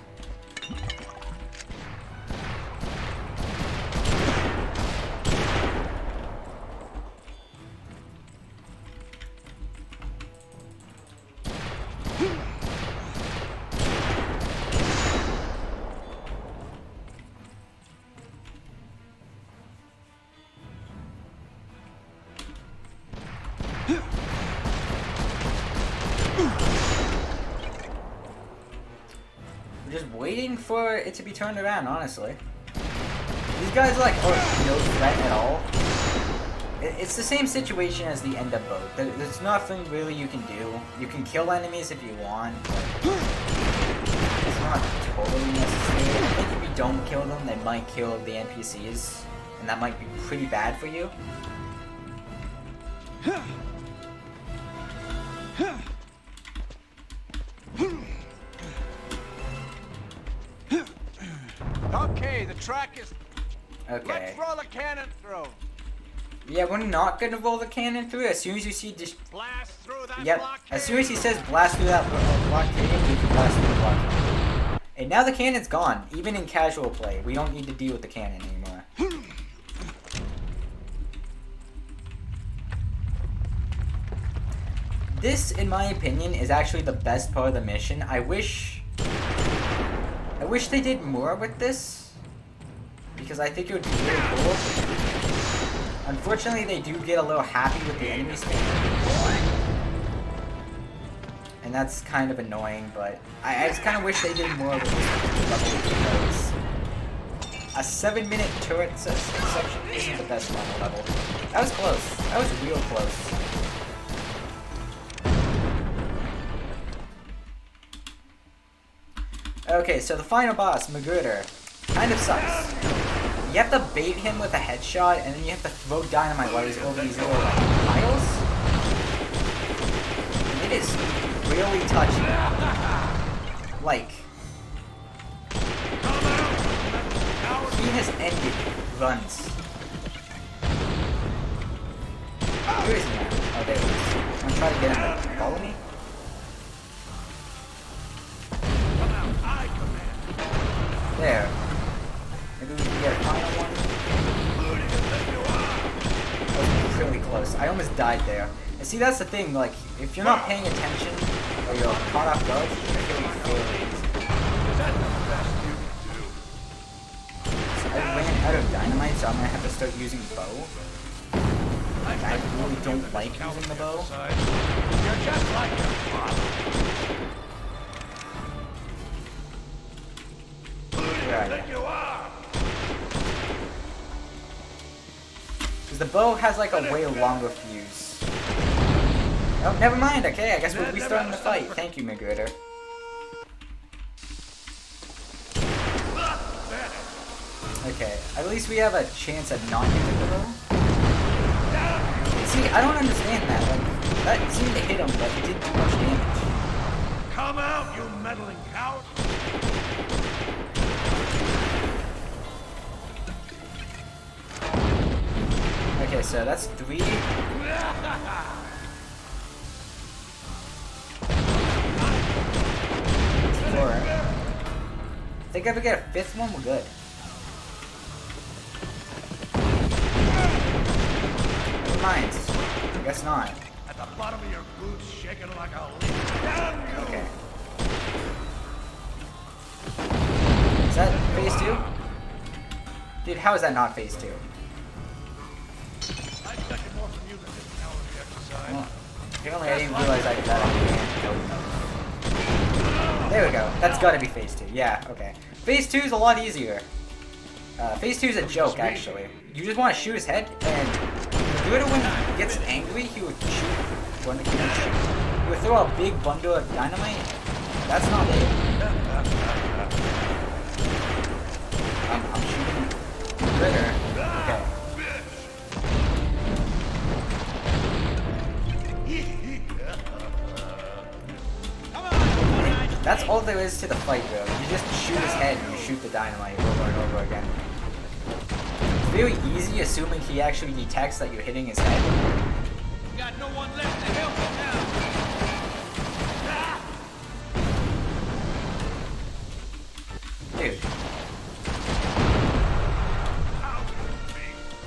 Just waiting for it to be turned around, honestly. These guys, like, are no threat at all. It's the same situation as the end of boat. There's nothing really you can do. You can kill enemies if you want, but it's not totally necessary. I think if you don't kill them, they might kill the NPCs, and that might be pretty bad for you. Okay, the track is... Okay. Let's roll a cannon through. Yeah, we're not gonna roll the cannon through. As soon as you see just... Blast through that Yep. blockade. As soon as he says blast through that blockade, we can blast through the blockade. And now the cannon's gone. Even in casual play, we don't need to deal with the cannon anymore. This, in my opinion, is actually the best part of the mission. I wish they did more with this, because I think it would be really cool. Unfortunately, they do get a little happy with the enemy spam, and that's kind of annoying, but I just kind of wish they did more with this level, because a 7-minute turret section isn't the best final level. That was close. That was real close. Okay, so the final boss, Magruder, kind of sucks. You have to bait him with a headshot, and then you have to throw dynamite while he's over these little piles. It is really touchy. Like, he has ended runs. Where is he now? Oh, there he is. I'm gonna try to get him to follow me. There. Maybe we can get a final one. That was really close. I almost died there. And see, that's the thing, like, if you're not paying attention, or you're caught off guard, you're killing fairly easy. So I ran out of dynamite, so I'm gonna have to start using bow. Like, I really don't like using the bow. You're just like your father. Because the bow has like a way longer fuse. Oh, never mind. Okay, I guess we're restarting the fight. Thank you, Magruder. Okay, at least we have a chance at not using the bow. See, I don't understand that. Like, that seemed to hit him, but it didn't do much damage. Come out, you meddling coward! Okay, so that's 3. 4. Think if we get a 5th one, we're good. Never mind. I guess not. At the bottom of your boots, shaking like a leaf. Down you! Okay. Is that phase 2? Dude, how is that not phase 2? Well, apparently I didn't realize I did that. There we go. That's gotta be phase 2. Yeah, okay. Phase 2 is a lot easier. Phase 2 is a joke, actually. You just want to shoot his head, and Magruder, when he gets angry, he would shoot. He would throw a big bundle of dynamite. That's not it. I'm shooting Magruder. Okay. That's all there is to the fight, bro. You just shoot his head and you shoot the dynamite over and over again. It's very easy, assuming he actually detects that you're hitting his head. You got no one left to help you now. Dude.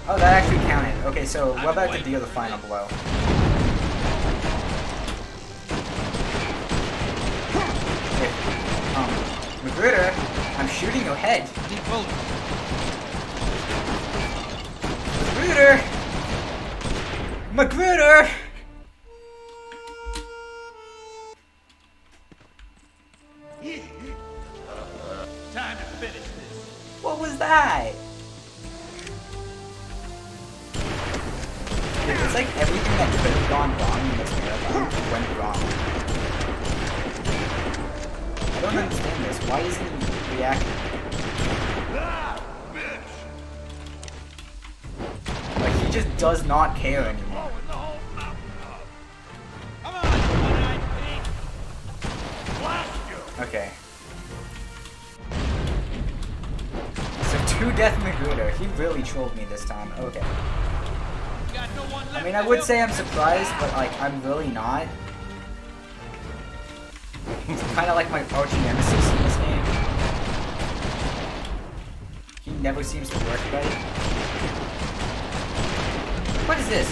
Oh, that actually counted. Okay, so we're about to deal the final blow. Magruder, I'm shooting your head. Magruder! Magruder! Time to finish this. What was that? Dude, it's like everything that could have gone wrong in this marathon went wrong. I don't understand this. Why isn't he reacting? Like, he just does not care anymore. Okay. So 2 death Magruder. He really trolled me this time. Okay. I mean, I would say I'm surprised, but like, I'm really not. He's kind of like my arch nemesis in this game. He never seems to work right. What is this?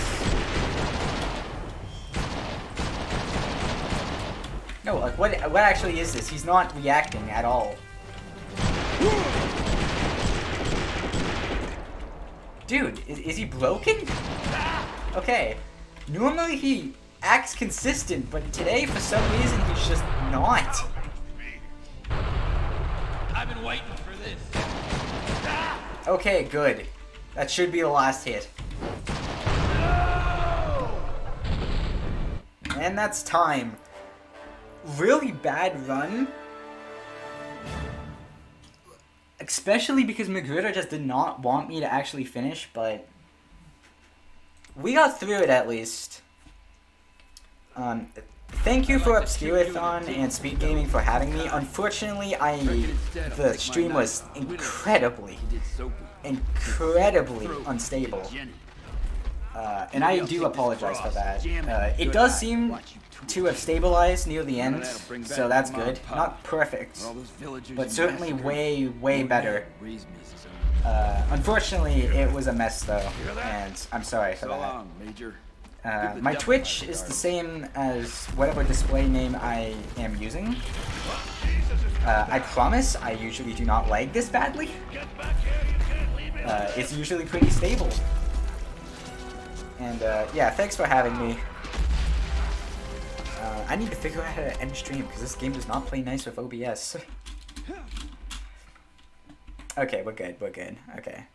No, like, what actually is this? He's not reacting at all. Dude, is he broken? Okay. Normally he acts consistent, but today for some reason he's just not. I've been waiting for this. Okay, good. That should be the last hit. And that's time. Really bad run. Especially because Magruder just did not want me to actually finish, but we got through it at least. Thank you for Obscurathon and Speed Gaming for having me. Unfortunately, the stream was incredibly unstable. And I do apologize for that. It does seem to have stabilized near the end, so that's good. Not perfect, but certainly way better. Unfortunately, it was a mess though, and I'm sorry for that. My Twitch is the same as whatever display name I am using. I promise I usually do not lag this badly. It's usually pretty stable. And yeah, thanks for having me. I need to figure out how to end stream because this game does not play nice with OBS. Okay, we're good, okay.